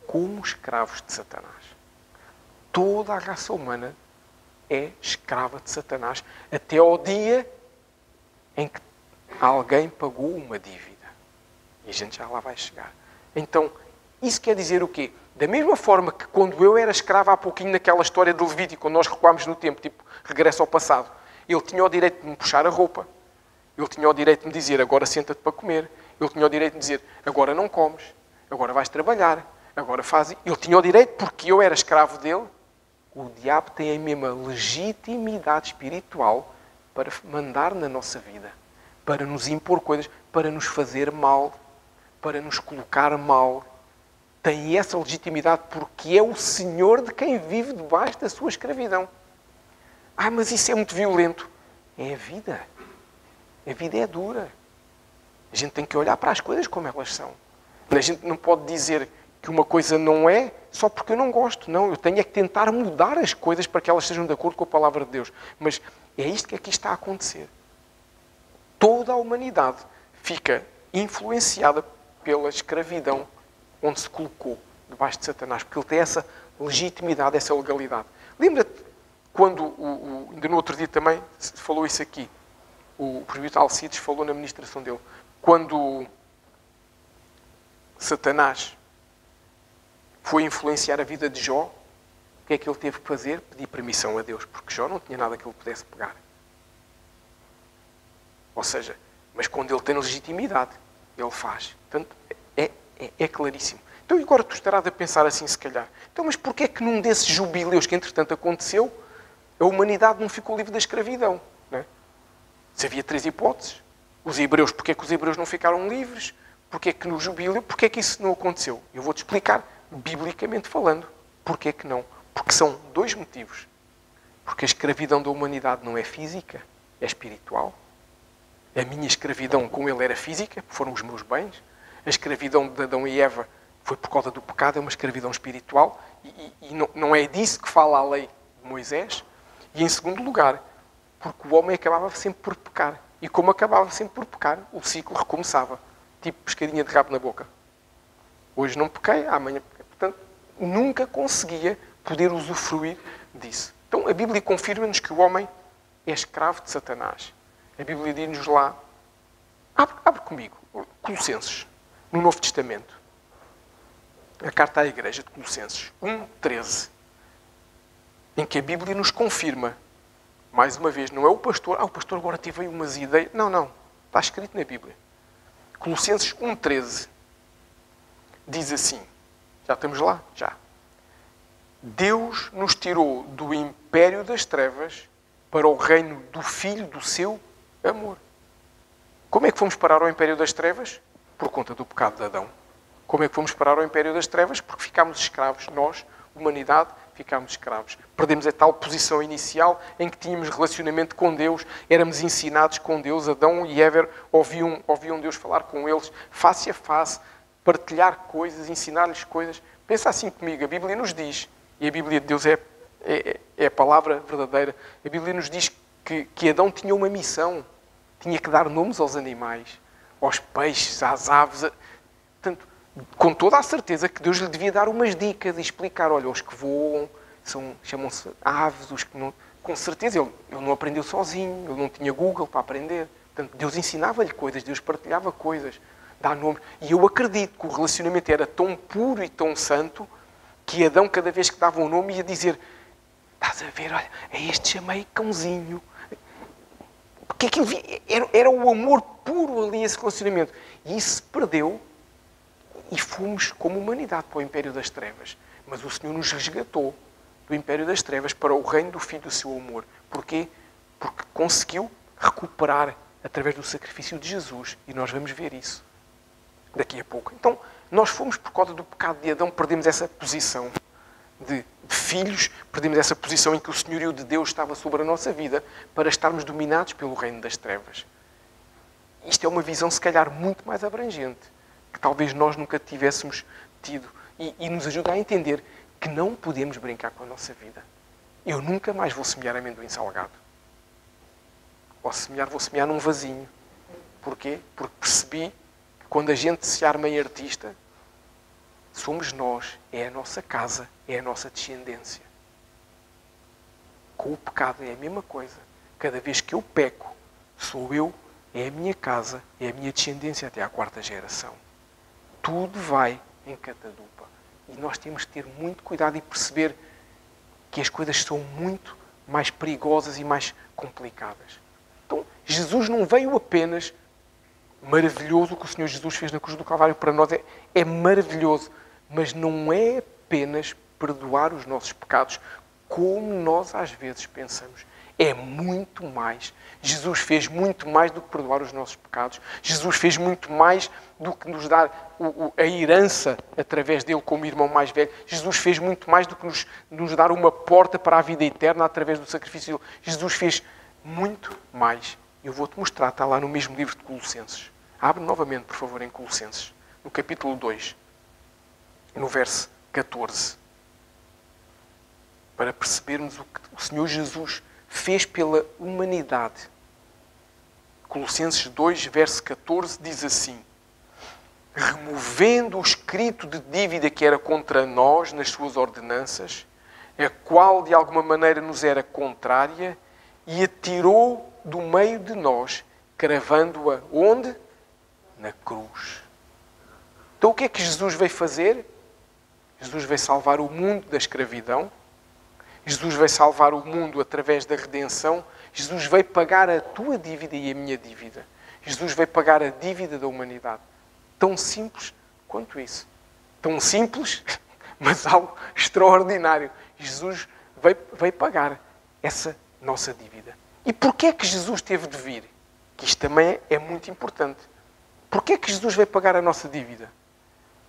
como escravos de Satanás. Toda a raça humana é escrava de Satanás até ao dia em que alguém pagou uma dívida. E a gente já lá vai chegar. Então, isso quer dizer o quê? Da mesma forma que quando eu era escravo, há pouquinho naquela história de Levítico, quando nós recuámos no tempo, tipo, regresso ao passado, ele tinha o direito de me puxar a roupa. Ele tinha o direito de me dizer, agora senta-te para comer. Ele tinha o direito de me dizer, agora não comes. Agora vais trabalhar. Agora faz... Ele tinha o direito, porque eu era escravo dele. O diabo tem a mesma legitimidade espiritual para mandar na nossa vida. Para nos impor coisas, para nos fazer mal, para nos colocar mal. Tem essa legitimidade porque é o Senhor de quem vive debaixo da sua escravidão. Mas isso é muito violento. É a vida. A vida é dura. A gente tem que olhar para as coisas como elas são. A gente não pode dizer que uma coisa não é só porque eu não gosto. Não, eu tenho é que tentar mudar as coisas para que elas estejam de acordo com a palavra de Deus. Mas é isto que aqui está a acontecer. Toda a humanidade fica influenciada pela escravidão onde se colocou debaixo de Satanás, porque ele tem essa legitimidade, essa legalidade. Lembra-te quando, ainda no outro dia também se falou isso aqui, o presbítero Alcides falou na ministração dele, quando Satanás foi influenciar a vida de Jó, o que é que ele teve que fazer? Pedir permissão a Deus, porque Jó não tinha nada que ele pudesse pegar. Ou seja, mas quando ele tem legitimidade, ele faz. Portanto, é claríssimo. Então agora tu estarás a pensar assim, se calhar. Então, mas porquê é que num desses jubileus que entretanto aconteceu, a humanidade não ficou livre da escravidão? Não é? Se havia 3 hipóteses. Os hebreus, porquê é que os hebreus não ficaram livres? Porquê é que no jubileu, porquê é que isso não aconteceu? Eu vou-te explicar, biblicamente falando, porquê é que não. Porque são 2 motivos. Porque a escravidão da humanidade não é física, é espiritual. A minha escravidão com ele era física, foram os meus bens. A escravidão de Adão e Eva foi por causa do pecado, é uma escravidão espiritual. E não é disso que fala a lei de Moisés. E em segundo lugar, porque o homem acabava sempre por pecar. E como acabava sempre por pecar, o ciclo recomeçava. Tipo pescadinha de rabo na boca. Hoje não pequei, amanhã pequei. Portanto, nunca conseguia poder usufruir disso. Então a Bíblia confirma-nos que o homem é escravo de Satanás. A Bíblia diz-nos lá, abre comigo, Colossenses, no Novo Testamento. A carta à igreja de Colossenses 1:13, em que a Bíblia nos confirma, mais uma vez, não é o pastor, o pastor agora teve aí umas ideias. Não, está escrito na Bíblia. Colossenses 1:13 diz assim, já estamos lá? Já. Deus nos tirou do império das trevas para o reino do Filho do seu amor. Como é que fomos parar ao Império das Trevas? Por conta do pecado de Adão. Como é que fomos parar ao Império das Trevas? Porque ficámos escravos. Nós, humanidade, ficámos escravos. Perdemos a tal posição inicial em que tínhamos relacionamento com Deus, éramos ensinados com Deus. Adão e Eva ouviam Deus falar com eles, face a face, partilhar coisas, ensinar-lhes coisas. Pensa assim comigo, a Bíblia nos diz, e a Bíblia de Deus é a palavra verdadeira, a Bíblia nos diz que Adão tinha uma missão, tinha que dar nomes aos animais, aos peixes, às aves. Portanto, com toda a certeza que Deus lhe devia dar umas dicas e explicar, olha, os que voam chamam-se aves, os que não... Com certeza, ele não aprendeu sozinho, ele não tinha Google para aprender. Portanto, Deus ensinava-lhe coisas, Deus partilhava coisas, dá nomes. E eu acredito que o relacionamento era tão puro e tão santo que Adão, cada vez que dava um nome, ia dizer, estás a ver, olha, a este chamei cãozinho. Porque aquilo era o amor puro ali, esse relacionamento. E isso se perdeu. E fomos, como humanidade, para o Império das Trevas. Mas o Senhor nos resgatou do Império das Trevas para o reino do Filho do seu amor. Porquê? Porque conseguiu recuperar através do sacrifício de Jesus. E nós vamos ver isso daqui a pouco. Então, nós fomos, por causa do pecado de Adão, perdemos essa posição de filhos, perdemos essa posição em que o senhorio de Deus estava sobre a nossa vida para estarmos dominados pelo reino das trevas. Isto é uma visão, se calhar, muito mais abrangente, que talvez nós nunca tivéssemos tido, e nos ajuda a entender que não podemos brincar com a nossa vida. Eu nunca mais vou semear amendoim salgado. Vou semear num vasinho. Porquê? Porque percebi que quando a gente se arma em artista, somos nós, é a nossa casa, é a nossa descendência. Com o pecado é a mesma coisa. Cada vez que eu peco, sou eu, é a minha casa, é a minha descendência até à 4ª geração. Tudo vai em catadupa. E nós temos que ter muito cuidado e perceber que as coisas são muito mais perigosas e mais complicadas. Então, Jesus não veio apenas... Maravilhoso o que o Senhor Jesus fez na cruz do Calvário para nós. É maravilhoso. Mas não é apenas perdoar os nossos pecados como nós às vezes pensamos. É muito mais. Jesus fez muito mais do que perdoar os nossos pecados. Jesus fez muito mais do que nos dar a herança através dele como irmão mais velho. Jesus fez muito mais do que nos dar uma porta para a vida eterna através do sacrifício dele. Jesus fez muito mais. Eu vou-te mostrar, está lá no mesmo livro de Colossenses. Abre novamente, por favor, em Colossenses, no capítulo 2, no verso 14. Para percebermos o que o Senhor Jesus fez pela humanidade. Colossenses 2, verso 14, diz assim: removendo o escrito de dívida que era contra nós nas suas ordenanças, a qual de alguma maneira nos era contrária, e a tirou do meio de nós, cravando-a onde? Na cruz. Então o que é que Jesus veio fazer? Jesus veio salvar o mundo da escravidão. Jesus veio salvar o mundo através da redenção. Jesus veio pagar a tua dívida e a minha dívida. Jesus veio pagar a dívida da humanidade. Tão simples quanto isso. Tão simples, mas algo extraordinário. Jesus veio pagar essa nossa dívida. E porquê é que Jesus teve de vir? Que isto também é muito importante. Porquê é que Jesus veio pagar a nossa dívida?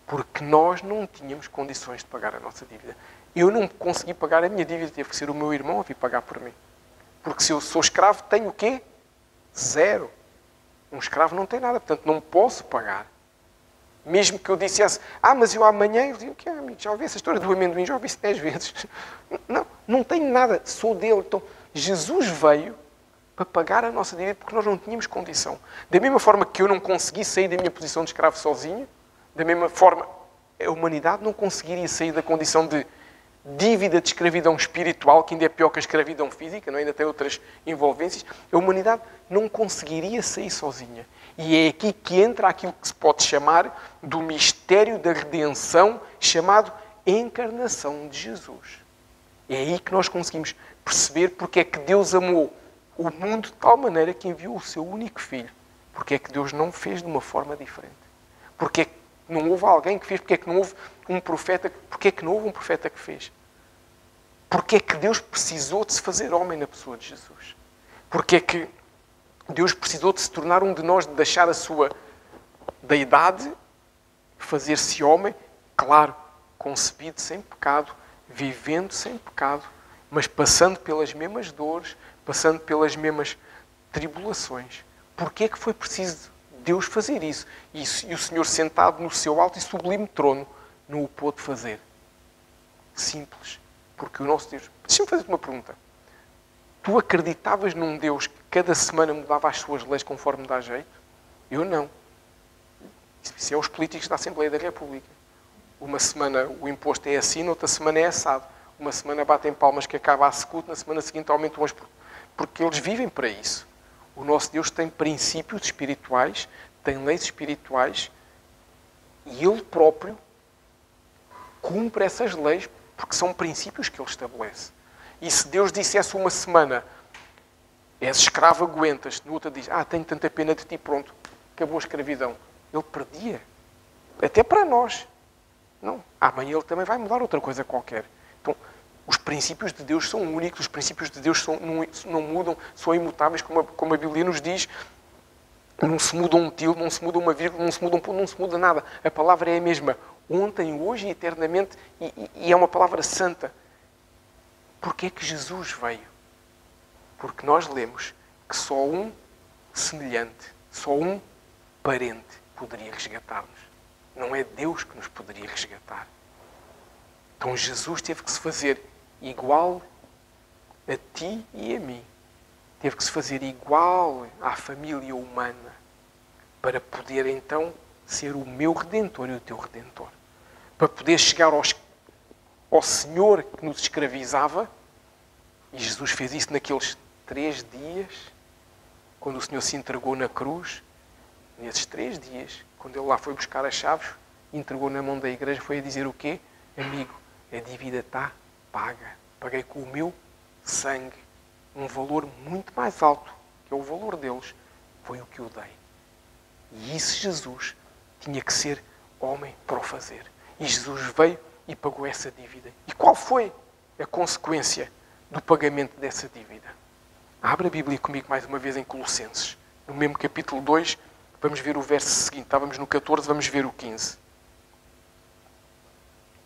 Porque nós não tínhamos condições de pagar a nossa dívida. Eu não consegui pagar a minha dívida, teve que ser o meu irmão a vir pagar por mim. Porque se eu sou escravo, tenho o quê? 0. Um escravo não tem nada, portanto não posso pagar. Mesmo que eu dissesse, mas eu amanhã, eu digo, amigo, já ouvi essa história do amendoim, já ouvi isso 10 vezes. Não tenho nada, sou dele. Então, Jesus veio para pagar a nossa dívida porque nós não tínhamos condição. Da mesma forma que eu não consegui sair da minha posição de escravo sozinho, da mesma forma a humanidade não conseguiria sair da condição de dívida de escravidão espiritual, que ainda é pior que a escravidão física, não é? Ainda tem outras envolvências. A humanidade não conseguiria sair sozinha. E é aqui que entra aquilo que se pode chamar do mistério da redenção, chamado encarnação de Jesus. É aí que nós conseguimos perceber porque é que Deus amou o mundo de tal maneira que enviou o seu único filho. Porque é que Deus não fez de uma forma diferente. Porque é que não houve alguém que fez, porque é que não houve um profeta, porque é que não houve um profeta que fez. Porque é que Deus precisou de se fazer homem na pessoa de Jesus. Porque é que Deus precisou de se tornar um de nós, de deixar a sua deidade, fazer-se homem, claro, concebido sem pecado, vivendo sem pecado, mas passando pelas mesmas dores, passando pelas mesmas tribulações. Porquê é que foi preciso Deus fazer isso? E o Senhor, sentado no seu alto e sublime trono, não o pôde fazer? Simples. Porque o nosso Deus... Deixa-me fazer-te uma pergunta. Tu acreditavas num Deus que cada semana mudava as suas leis conforme dá jeito? Eu não. Isso é os políticos da Assembleia da República. Uma semana o imposto é assim, outra semana é assado. Uma semana batem palmas que acaba a secuta, na semana seguinte aumentam as... Porque eles vivem para isso. O nosso Deus tem princípios espirituais, tem leis espirituais e Ele próprio cumpre essas leis porque são princípios que Ele estabelece. E se Deus dissesse uma semana, és escravo, aguentas, no outro diz, tenho tanta pena de ti, pronto, acabou a escravidão. Ele perdia. Até para nós. Não. Amanhã Ele também vai mudar outra coisa qualquer. Então, os princípios de Deus são únicos, os princípios de Deus não mudam, são imutáveis, como a Bíblia nos diz. Não se muda um tilde, não se muda uma vírgula, não se muda um ponto, não se muda nada. A palavra é a mesma, ontem, hoje e eternamente, e é uma palavra santa. Porquê é que Jesus veio? Porque nós lemos que só um semelhante, só um parente poderia resgatar-nos. Não é Deus que nos poderia resgatar. Então Jesus teve que se fazer igual a ti e a mim. Teve que se fazer igual à família humana para poder então ser o meu Redentor e o teu Redentor. Para poder chegar ao Senhor que nos escravizava. E Jesus fez isso naqueles 3 dias, quando o Senhor se entregou na cruz. Nesses 3 dias, quando Ele lá foi buscar as chaves, entregou na mão da igreja, foi a dizer o quê? Amigo, a dívida está paga. Paguei com o meu sangue. Um valor muito mais alto, que é o valor deles, foi o que eu dei. E isso Jesus tinha que ser homem para o fazer. E Jesus veio e pagou essa dívida. E qual foi a consequência do pagamento dessa dívida? Abra a Bíblia comigo mais uma vez em Colossenses. No mesmo capítulo 2, vamos ver o verso seguinte. Estávamos no 14, vamos ver o 15.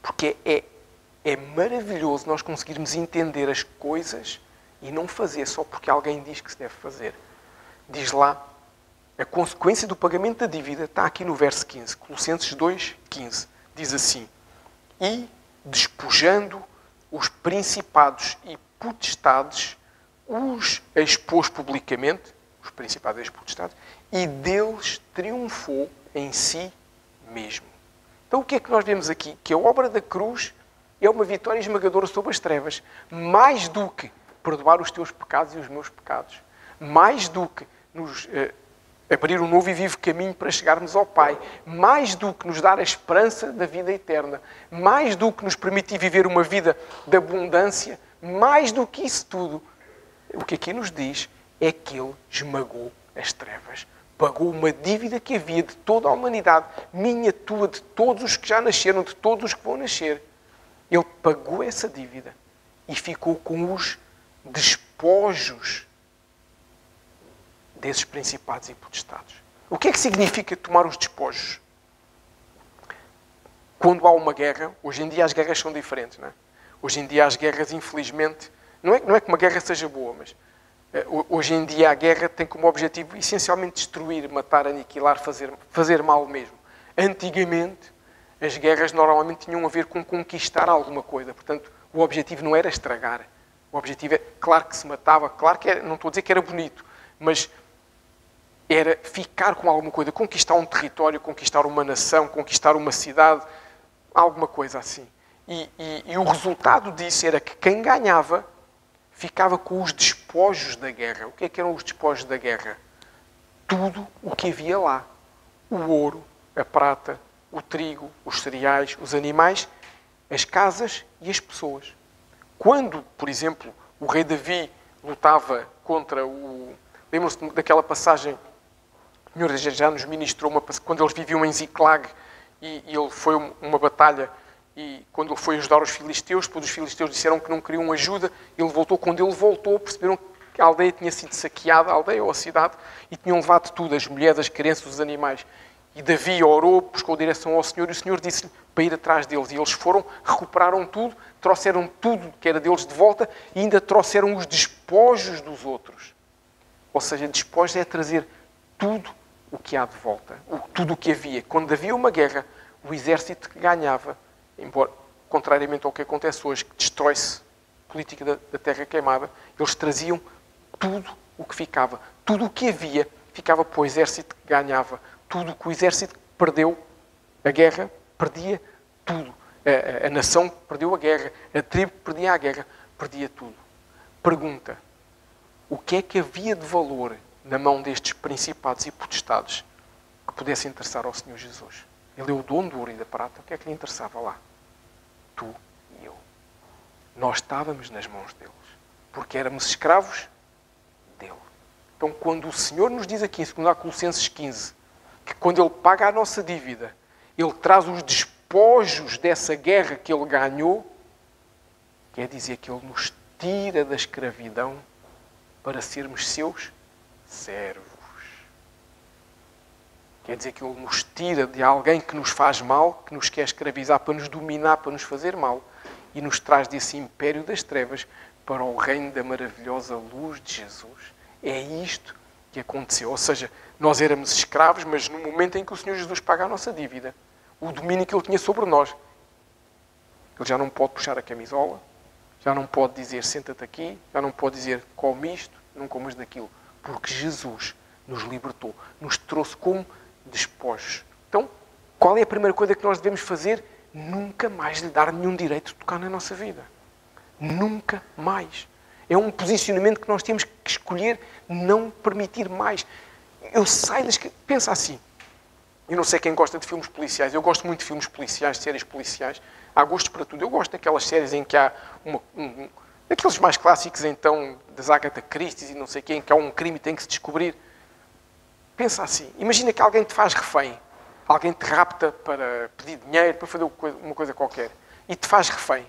Porque é maravilhoso nós conseguirmos entender as coisas e não fazer só porque alguém diz que se deve fazer. Diz lá, a consequência do pagamento da dívida está aqui no verso 15. Colossenses 2, 15. Diz assim, e despojando os principados e potestades, os expôs publicamente, os principados e as potestades, e deles triunfou em si mesmo. Então o que é que nós vemos aqui? Que a obra da cruz é uma vitória esmagadora sobre as trevas. Mais do que perdoar os teus pecados e os meus pecados. Mais do que nos abrir um novo e vivo caminho para chegarmos ao Pai. Mais do que nos dar a esperança da vida eterna. Mais do que nos permitir viver uma vida de abundância. Mais do que isso tudo. O que aqui nos diz é que Ele esmagou as trevas. Pagou uma dívida que havia de toda a humanidade. Minha, tua, de todos os que já nasceram, de todos os que vão nascer. Ele pagou essa dívida e ficou com os despojos desses principados e potestades. O que é que significa tomar os despojos? Quando há uma guerra, hoje em dia as guerras são diferentes, não é? Hoje em dia as guerras, infelizmente, não é que uma guerra seja boa, mas hoje em dia a guerra tem como objetivo essencialmente destruir, matar, aniquilar, fazer mal mesmo. Antigamente, as guerras normalmente tinham a ver com conquistar alguma coisa. Portanto, o objetivo não era estragar. O objetivo é, claro que se matava, claro que era, não estou a dizer que era bonito, mas era ficar com alguma coisa, conquistar um território, conquistar uma nação, conquistar uma cidade, alguma coisa assim. E o resultado disso era que quem ganhava ficava com os despojos da guerra. O que é que eram os despojos da guerra? Tudo o que havia lá. O ouro, a prata, o trigo, os cereais, os animais, as casas e as pessoas. Quando, por exemplo, o rei Davi lutava contra o... Lembram-se daquela passagem, o Senhor já nos ministrou, quando eles viviam em Ziclag e ele foi uma batalha e quando ele foi ajudar os filisteus, depois os filisteus disseram que não queriam ajuda, ele voltou. Quando ele voltou, perceberam a aldeia tinha sido saqueada, a aldeia ou a cidade, e tinham levado tudo, as mulheres, as crianças, os animais. E Davi orou, buscou direção ao Senhor, e o Senhor disse-lhe para ir atrás deles. E eles foram, recuperaram tudo, trouxeram tudo que era deles de volta, e ainda trouxeram os despojos dos outros. Ou seja, despojos é trazer tudo o que há de volta, tudo o que havia. Quando havia uma guerra, o exército que ganhava, embora, contrariamente ao que acontece hoje, que destrói-se a política da terra queimada, eles traziam tudo o que ficava. Tudo o que havia ficava para o exército que ganhava. Tudo o que o exército perdeu, a guerra, perdia tudo. A nação perdeu a guerra, a tribo perdia a guerra, perdia tudo. Pergunta, o que é que havia de valor na mão destes principados e potestades que pudesse interessar ao Senhor Jesus? Ele é o dono do ouro e da prata. O que é que lhe interessava lá? Tu e eu. Nós estávamos nas mãos deles, porque éramos escravos dele. Então, quando o Senhor nos diz aqui em 2 Colossenses 15, que quando Ele paga a nossa dívida, Ele traz os despojos dessa guerra que Ele ganhou, quer dizer que Ele nos tira da escravidão para sermos seus servos. Quer dizer que Ele nos tira de alguém que nos faz mal, que nos quer escravizar para nos dominar, para nos fazer mal, e nos traz desse império das trevas para o reino da maravilhosa luz de Jesus. É isto que aconteceu. Ou seja, nós éramos escravos, mas no momento em que o Senhor Jesus paga a nossa dívida, o domínio que Ele tinha sobre nós, Ele já não pode puxar a camisola, já não pode dizer senta-te aqui, já não pode dizer come isto, não comas daquilo, porque Jesus nos libertou, nos trouxe como despojos. Então, qual é a primeira coisa que nós devemos fazer? Nunca mais lhe dar nenhum direito de tocar na nossa vida. Nunca mais. É um posicionamento que nós temos que escolher, não permitir mais. Eu saio das... Pensa assim. Eu não sei quem gosta de filmes policiais. Eu gosto muito de filmes policiais, de séries policiais. Há gostos para tudo. Eu gosto daquelas séries em que há daqueles mais clássicos, então, das Agatha Christie e não sei quem, em que há um crime e tem que se descobrir. Pensa assim. Imagina que alguém te faz refém. Alguém te rapta para pedir dinheiro, para fazer uma coisa qualquer. E te faz refém.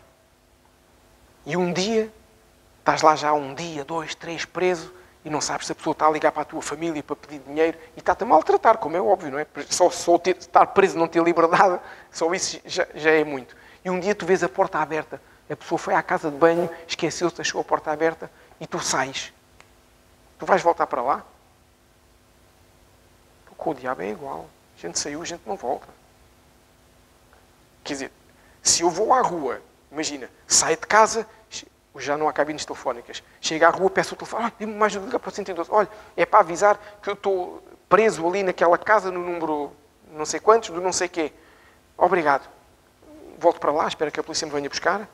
E um dia, estás lá já 1 dia, 2, 3 preso, e não sabes se a pessoa está a ligar para a tua família para pedir dinheiro e está-te a maltratar, como é óbvio, não é? Só estar preso, não ter liberdade, só isso já é muito. E um dia tu vês a porta aberta, a pessoa foi à casa de banho, esqueceu-se, deixou a porta aberta, e tu sais. Tu vais voltar para lá? Com o diabo é igual. A gente saiu, a gente não volta. Quer dizer, se eu vou à rua, imagina, saio de casa, já não há cabines telefónicas, chego à rua, peço o telefone, dê-me mais de liga para o 112. Olha, é para avisar que eu estou preso ali naquela casa, no número não sei quantos, do não sei quê. Obrigado. Volto para lá, espero que a polícia me venha buscar.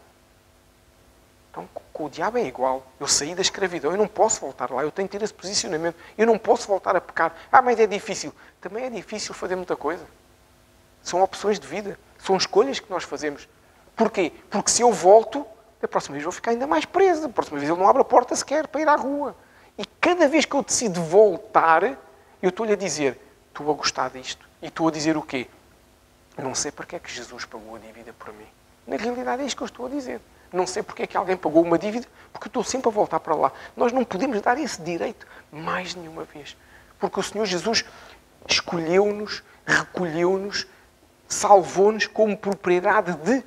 Então, com o diabo é igual. Eu saí da escravidão, eu não posso voltar lá, eu tenho que ter esse posicionamento. Eu não posso voltar a pecar. Ah, mas é difícil. Também é difícil fazer muita coisa. São opções de vida. São escolhas que nós fazemos. Porquê? Porque se eu volto, da próxima vez vou ficar ainda mais preso. Da próxima vez ele não abre a porta sequer para ir à rua. E cada vez que eu decido voltar, eu estou-lhe a dizer, estou a gostar disto. E estou a dizer o quê? Eu não sei porque é que Jesus pagou a dívida por mim. Na realidade é isto que eu estou a dizer. Não sei porque é que alguém pagou uma dívida, porque eu estou sempre a voltar para lá. Nós não podemos dar esse direito mais nenhuma vez. Porque o Senhor Jesus escolheu-nos, recolheu-nos, salvou-nos como propriedade de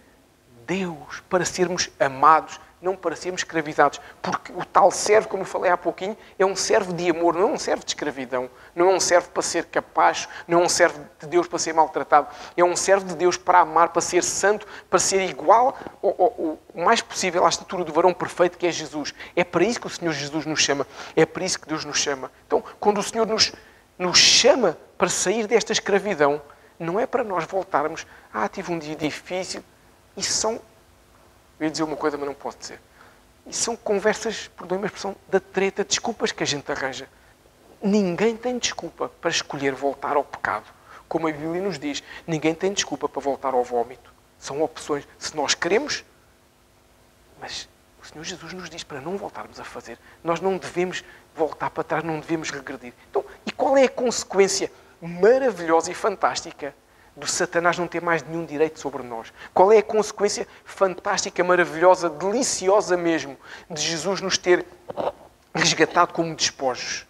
Deus, para sermos amados, não para sermos escravizados. Porque o tal servo, como eu falei há pouquinho, é um servo de amor, não é um servo de escravidão. Não é um servo para ser capaz, não é um servo de Deus para ser maltratado. É um servo de Deus para amar, para ser santo, para ser igual o mais possível à estatura do varão perfeito que é Jesus. É para isso que o Senhor Jesus nos chama. É para isso que Deus nos chama. Então, quando o Senhor nos chama para sair desta escravidão, não é para nós voltarmos, tive um dia difícil. Isso são, eu ia dizer uma coisa, mas não posso dizer. Isso são conversas, perdoem a expressão, da treta, desculpas que a gente arranja. Ninguém tem desculpa para escolher voltar ao pecado. Como a Bíblia nos diz, ninguém tem desculpa para voltar ao vómito. São opções. Se nós queremos, mas o Senhor Jesus nos diz para não voltarmos a fazer. Nós não devemos voltar para trás, não devemos regredir. Então, e qual é a consequência maravilhosa e fantástica do Satanás não ter mais nenhum direito sobre nós? Qual é a consequência fantástica, maravilhosa, deliciosa mesmo, de Jesus nos ter resgatado como despojos.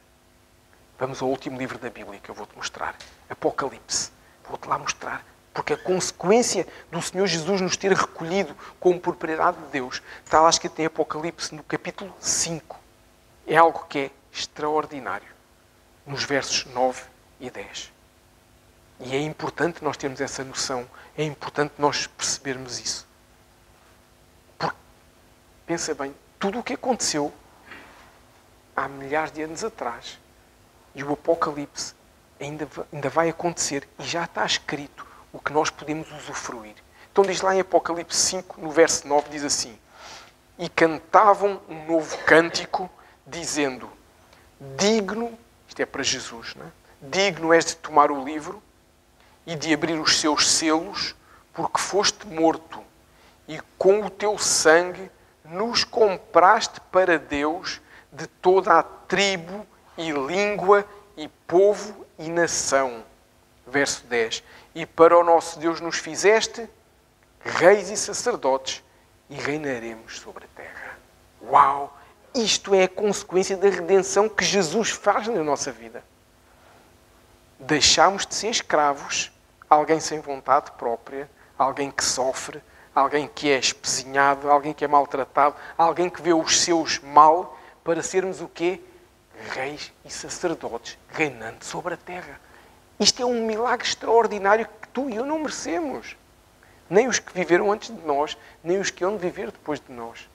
Vamos ao último livro da Bíblia que eu vou-te mostrar. Apocalipse. Vou-te lá mostrar. Porque a consequência do Senhor Jesus nos ter recolhido como propriedade de Deus está lá escrito em Apocalipse, no capítulo 5. É algo que é extraordinário. Nos versos 9 e 10. E é importante nós termos essa noção. É importante nós percebermos isso. Porque, pensa bem, tudo o que aconteceu há milhares de anos atrás e o Apocalipse ainda vai acontecer e já está escrito o que nós podemos usufruir. Então diz lá em Apocalipse 5, no verso 9, diz assim: e cantavam um novo cântico, dizendo, digno, isto é para Jesus, não é? Digno és de tomar o livro e de abrir os seus selos, porque foste morto e com o teu sangue nos compraste para Deus de toda a tribo e língua e povo e nação. Verso 10. E para o nosso Deus nos fizeste reis e sacerdotes e reinaremos sobre a terra. Uau! Isto é a consequência da redenção que Jesus faz na nossa vida. Deixamos de ser escravos, alguém sem vontade própria, alguém que sofre, alguém que é espezinhado, alguém que é maltratado, alguém que vê os seus mal, para sermos o quê? Reis e sacerdotes, reinando sobre a terra. Isto é um milagre extraordinário que tu e eu não merecemos. Nem os que viveram antes de nós, nem os que hão de viver depois de nós.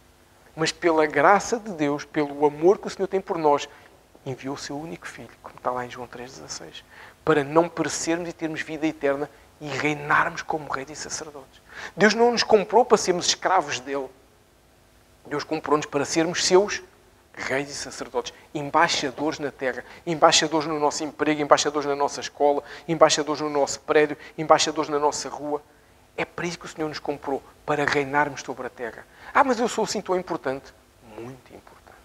Mas pela graça de Deus, pelo amor que o Senhor tem por nós, enviou o seu único Filho, como está lá em João 3,16, para não perecermos e termos vida eterna e reinarmos como reis e sacerdotes. Deus não nos comprou para sermos escravos dele. Deus comprou-nos para sermos seus reis e sacerdotes, embaixadores na terra, embaixadores no nosso emprego, embaixadores na nossa escola, embaixadores no nosso prédio, embaixadores na nossa rua. É para isso que o Senhor nos comprou, para reinarmos sobre a terra. Ah, mas eu sou assim tão importante. Muito importante.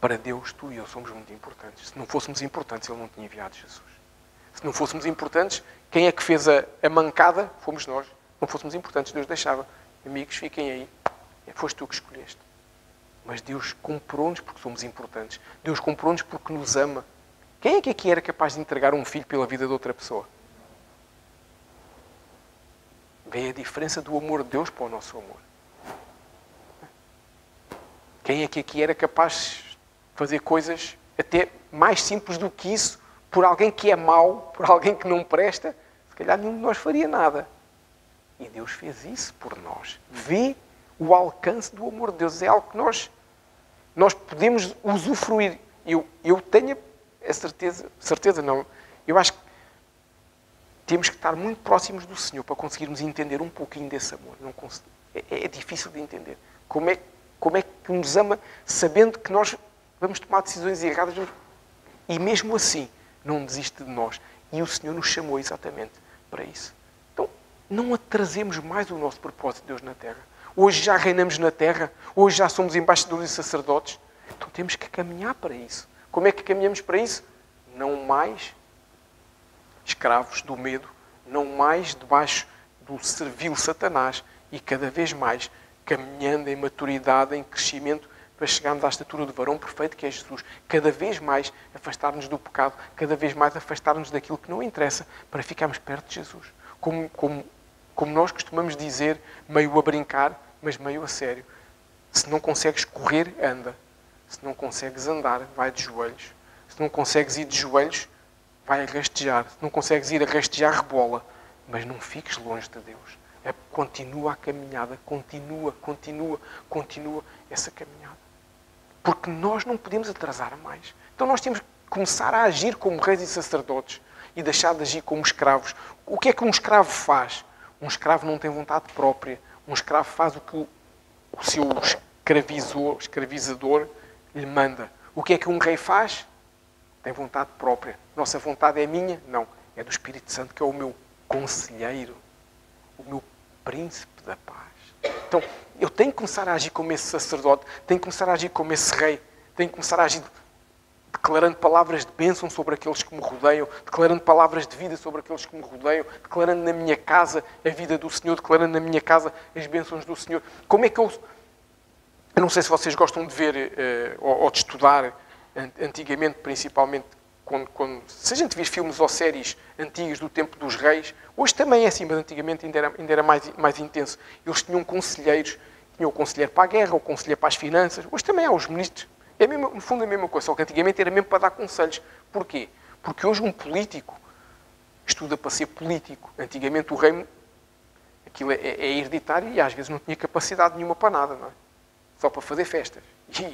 Para Deus, tu e eu somos muito importantes. Se não fôssemos importantes, Ele não tinha enviado Jesus. Se não fôssemos importantes, quem é que fez a mancada? Fomos nós. Se não fôssemos importantes, Deus deixava. Amigos, fiquem aí. Foste tu que escolheste. Mas Deus comprou-nos porque somos importantes. Deus comprou-nos porque nos ama. Quem é que aqui era capaz de entregar um filho pela vida de outra pessoa? Vê a diferença do amor de Deus para o nosso amor. Quem é que aqui era capaz de fazer coisas até mais simples do que isso por alguém que é mau, por alguém que não presta? Se calhar nenhum de nós faria nada. E Deus fez isso por nós. Vê o alcance do amor de Deus. É algo que nós podemos usufruir. Eu tenho a certeza não, eu acho que temos que estar muito próximos do Senhor para conseguirmos entender um pouquinho desse amor. É difícil de entender. Como é que nos ama sabendo que nós vamos tomar decisões erradas e mesmo assim não desiste de nós. E o Senhor nos chamou exatamente para isso. Então, não atrasemos mais o nosso propósito de Deus na terra. Hoje já reinamos na terra, hoje já somos embaixadores e sacerdotes. Então temos que caminhar para isso. Como é que caminhamos para isso? Não mais escravos do medo, não mais debaixo do servil Satanás e cada vez mais caminhando em maturidade, em crescimento, para chegarmos à estatura do varão perfeito que é Jesus. Cada vez mais afastar-nos do pecado, cada vez mais afastar-nos daquilo que não interessa, para ficarmos perto de Jesus. Como nós costumamos dizer, meio a brincar, mas meio a sério. Se não consegues correr, anda. Se não consegues andar, vai de joelhos. Se não consegues ir de joelhos, vai a rastejar. Se não consegues ir a rastejar, rebola. Mas não fiques longe de Deus. Continua a caminhada. Continua essa caminhada. Porque nós não podemos atrasar mais. Então nós temos que começar a agir como reis e sacerdotes e deixar de agir como escravos. O que é que um escravo faz? Um escravo não tem vontade própria. Um escravo faz o que o seu escravizador lhe manda. O que é que um rei faz? Tem vontade própria. Nossa vontade é minha? Não. É do Espírito Santo, que é o meu conselheiro. O meu príncipe da paz. Então, eu tenho que começar a agir como esse sacerdote. Tenho que começar a agir como esse rei. Tenho que começar a agir declarando palavras de bênção sobre aqueles que me rodeiam, declarando palavras de vida sobre aqueles que me rodeiam, declarando na minha casa a vida do Senhor, declarando na minha casa as bênçãos do Senhor. Como é que eu Eu não sei se vocês gostam de ver ou de estudar, antigamente principalmente, se a gente vê filmes ou séries antigas do tempo dos reis, hoje também é assim, mas antigamente ainda era mais intenso. Eles tinham conselheiros, tinham o conselheiro para a guerra, o conselheiro para as finanças, hoje também há os ministros. É mesmo, no fundo a mesma coisa, só que antigamente era mesmo para dar conselhos. Porquê? Porque hoje um político estuda para ser político. Antigamente o rei, aquilo é hereditário e às vezes não tinha capacidade nenhuma para nada, não é? Só para fazer festas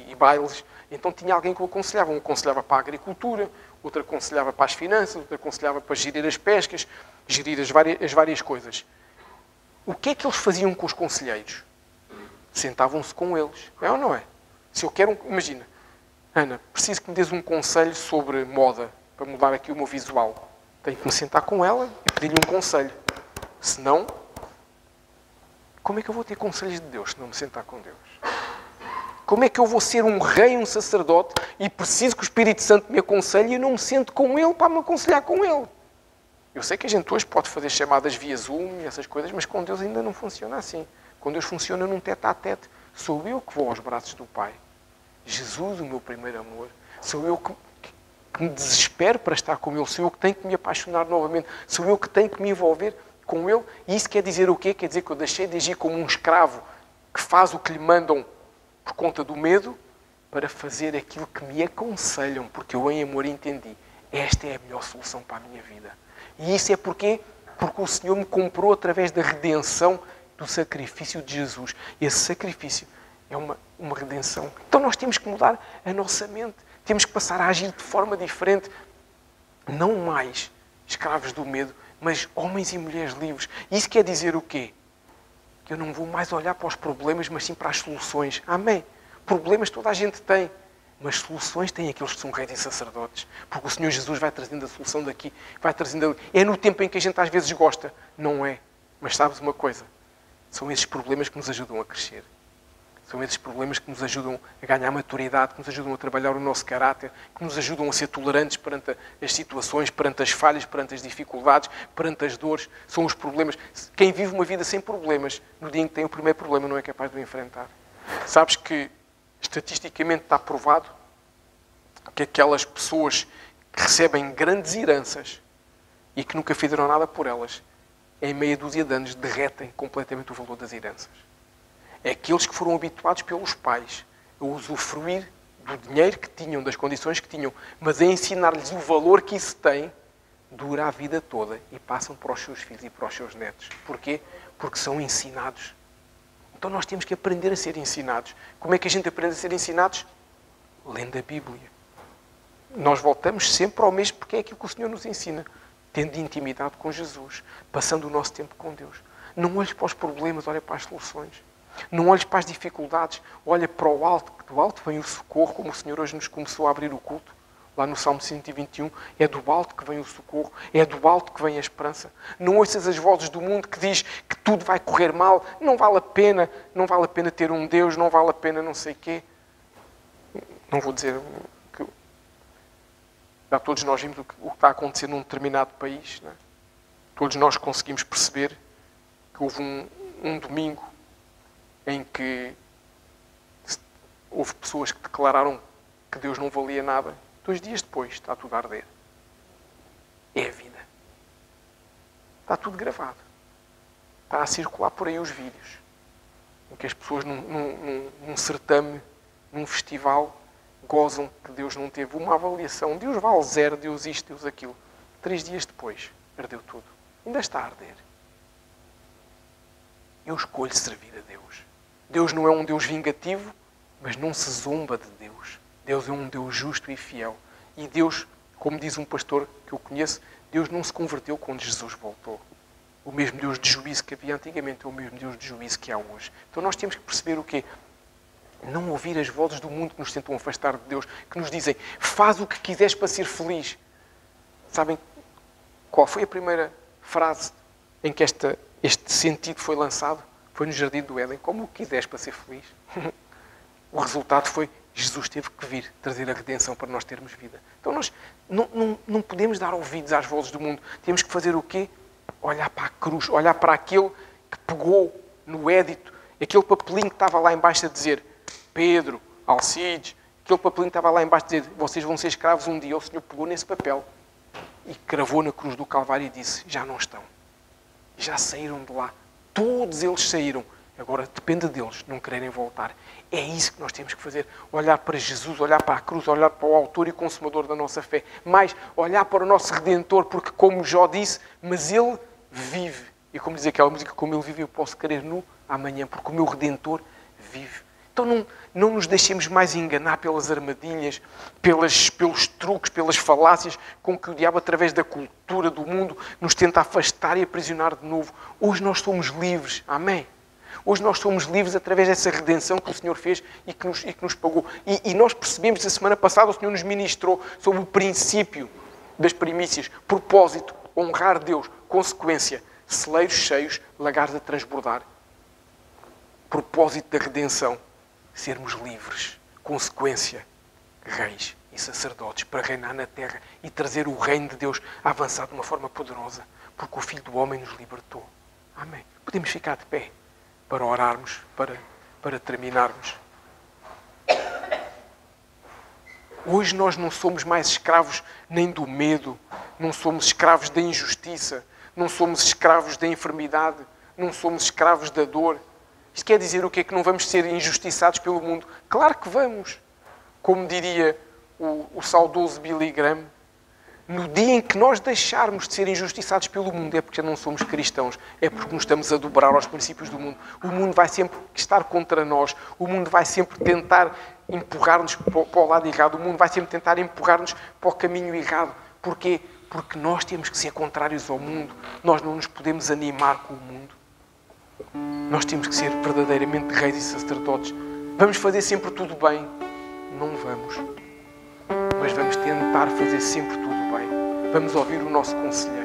e bailes. Então tinha alguém que o aconselhava. Um aconselhava para a agricultura, outro aconselhava para as finanças, outro aconselhava para gerir as pescas, gerir as várias coisas. O que é que eles faziam com os conselheiros? Sentavam-se com eles. É ou não é? Se eu quero... Imagina, Ana, preciso que me des um conselho sobre moda, para mudar aqui o meu visual. Tenho que me sentar com ela e pedir-lhe um conselho. Senão, como é que eu vou ter conselhos de Deus se não me sentar com Deus? Como é que eu vou ser um rei, um sacerdote, e preciso que o Espírito Santo me aconselhe e eu não me sento com ele para me aconselhar com ele? Eu sei que a gente hoje pode fazer chamadas via Zoom e essas coisas, mas com Deus ainda não funciona assim. Com Deus funciona num tete-a-tete. Sou eu que vou aos braços do Pai. Jesus, o meu primeiro amor. Sou eu que me desespero para estar com Ele. Sou eu que tenho que me apaixonar novamente. Sou eu que tenho que me envolver com Ele. E isso quer dizer o quê? Quer dizer que eu deixei de agir como um escravo que faz o que lhe mandam por conta do medo, para fazer aquilo que me aconselham, porque eu em amor entendi. Esta é a melhor solução para a minha vida. E isso é porquê? Porque o Senhor me comprou através da redenção do sacrifício de Jesus. E esse sacrifício é uma redenção. Então nós temos que mudar a nossa mente. Temos que passar a agir de forma diferente. Não mais escravos do medo, mas homens e mulheres livres. Isso quer dizer o quê? Que eu não vou mais olhar para os problemas, mas sim para as soluções. Amém? Problemas toda a gente tem, mas soluções têm aqueles que são reis e sacerdotes. Porque o Senhor Jesus vai trazendo a solução daqui, vai trazendo... É no tempo em que a gente às vezes gosta. Não é. Mas sabes uma coisa? São esses problemas que nos ajudam a crescer. São esses problemas que nos ajudam a ganhar maturidade, que nos ajudam a trabalhar o nosso caráter, que nos ajudam a ser tolerantes perante as situações, perante as falhas, perante as dificuldades, perante as dores. São os problemas. Quem vive uma vida sem problemas, no dia em que tem o primeiro problema, não é capaz de o enfrentar. Sabes que, estatisticamente, está provado que aquelas pessoas que recebem grandes heranças e que nunca fizeram nada por elas, em meia dúzia de anos, derretem completamente o valor das heranças. É aqueles que foram habituados pelos pais a usufruir do dinheiro que tinham, das condições que tinham, mas a ensinar-lhes o valor que isso tem, dura a vida toda e passam para os seus filhos e para os seus netos. Porquê? Porque são ensinados. Então nós temos que aprender a ser ensinados. Como é que a gente aprende a ser ensinados? Lendo a Bíblia. Nós voltamos sempre ao mesmo, porque é aquilo que o Senhor nos ensina. Tendo intimidade com Jesus, passando o nosso tempo com Deus. Não olhes para os problemas, olha para as soluções. Não olhes para as dificuldades, olha para o alto, que do alto vem o socorro, como o Senhor hoje nos começou a abrir o culto. Lá no Salmo 121, é do alto que vem o socorro, é do alto que vem a esperança. Não ouças as vozes do mundo que diz que tudo vai correr mal, não vale a pena ter um Deus, não vale a pena não sei quê. Não vou dizer que já todos nós vimos o que está a acontecer num determinado país. Não é? Todos nós conseguimos perceber que houve um domingo em que houve pessoas que declararam que Deus não valia nada. 2 dias depois está tudo a arder. É a vida. Está tudo gravado. Está a circular por aí os vídeos em que as pessoas num certame, num festival, gozam que Deus não teve uma avaliação. Deus vale 0, Deus isto, Deus aquilo. 3 dias depois, ardeu tudo. Ainda está a arder. Eu escolho servir a Deus. Deus não é um Deus vingativo, mas não se zomba de Deus. Deus é um Deus justo e fiel. E Deus, como diz um pastor que eu conheço, Deus não se converteu quando Jesus voltou. O mesmo Deus de juízo que havia antigamente é o mesmo Deus de juízo que há hoje. Então nós temos que perceber o quê? Não ouvir as vozes do mundo que nos tentam afastar de Deus, que nos dizem, faz o que quiseres para ser feliz. Sabem qual foi a primeira frase em que este sentido foi lançado? Foi no Jardim do Éden. Como o quiseres para ser feliz. O resultado foi, Jesus teve que vir trazer a redenção para nós termos vida. Então nós não podemos dar ouvidos às vozes do mundo. Temos que fazer o quê? Olhar para a cruz, olhar para aquele que pegou no édito, aquele papelinho que estava lá embaixo a dizer, Pedro, Alcides, aquele papelinho estava lá embaixo a dizer: vocês vão ser escravos um dia. O Senhor pegou nesse papel e cravou na cruz do Calvário e disse: já não estão. Já saíram de lá. Todos eles saíram. Agora depende deles não quererem voltar. É isso que nós temos que fazer. Olhar para Jesus, olhar para a cruz, olhar para o autor e consumador da nossa fé. Mais, olhar para o nosso Redentor, porque como Jó disse, mas Ele vive. E como diz aquela música, como Ele vive, eu posso crer no amanhã, porque o meu Redentor vive. Então não nos deixemos mais enganar pelas armadilhas, pelos truques, pelas falácias com que o diabo, através da cultura do mundo, nos tenta afastar e aprisionar de novo. Hoje nós somos livres. Amém? Hoje nós somos livres através dessa redenção que o Senhor fez e que nos pagou. E nós percebemos, a semana passada o Senhor nos ministrou sobre o princípio das primícias. Propósito, honrar Deus. Consequência, celeiros cheios, lagares a transbordar. Propósito da redenção, sermos livres. Consequência, reis e sacerdotes para reinar na terra e trazer o reino de Deus a avançar de uma forma poderosa. Porque o Filho do Homem nos libertou. Amém. Podemos ficar de pé para orarmos, para terminarmos. Hoje nós não somos mais escravos nem do medo, não somos escravos da injustiça, não somos escravos da enfermidade, não somos escravos da dor. Isto quer dizer o quê? Que não vamos ser injustiçados pelo mundo? Claro que vamos. Como diria o saudoso Billy Graham, no dia em que nós deixarmos de ser injustiçados pelo mundo, é porque não somos cristãos, é porque nos estamos a dobrar aos princípios do mundo. O mundo vai sempre estar contra nós, o mundo vai sempre tentar empurrar-nos para o lado errado, o mundo vai sempre tentar empurrar-nos para o caminho errado. Porquê? Porque nós temos que ser contrários ao mundo, nós não nos podemos animar com o mundo. Nós temos que ser verdadeiramente reis e sacerdotes. Vamos fazer sempre tudo bem? Não vamos. Mas vamos tentar fazer sempre tudo bem. Vamos ouvir o nosso conselheiro.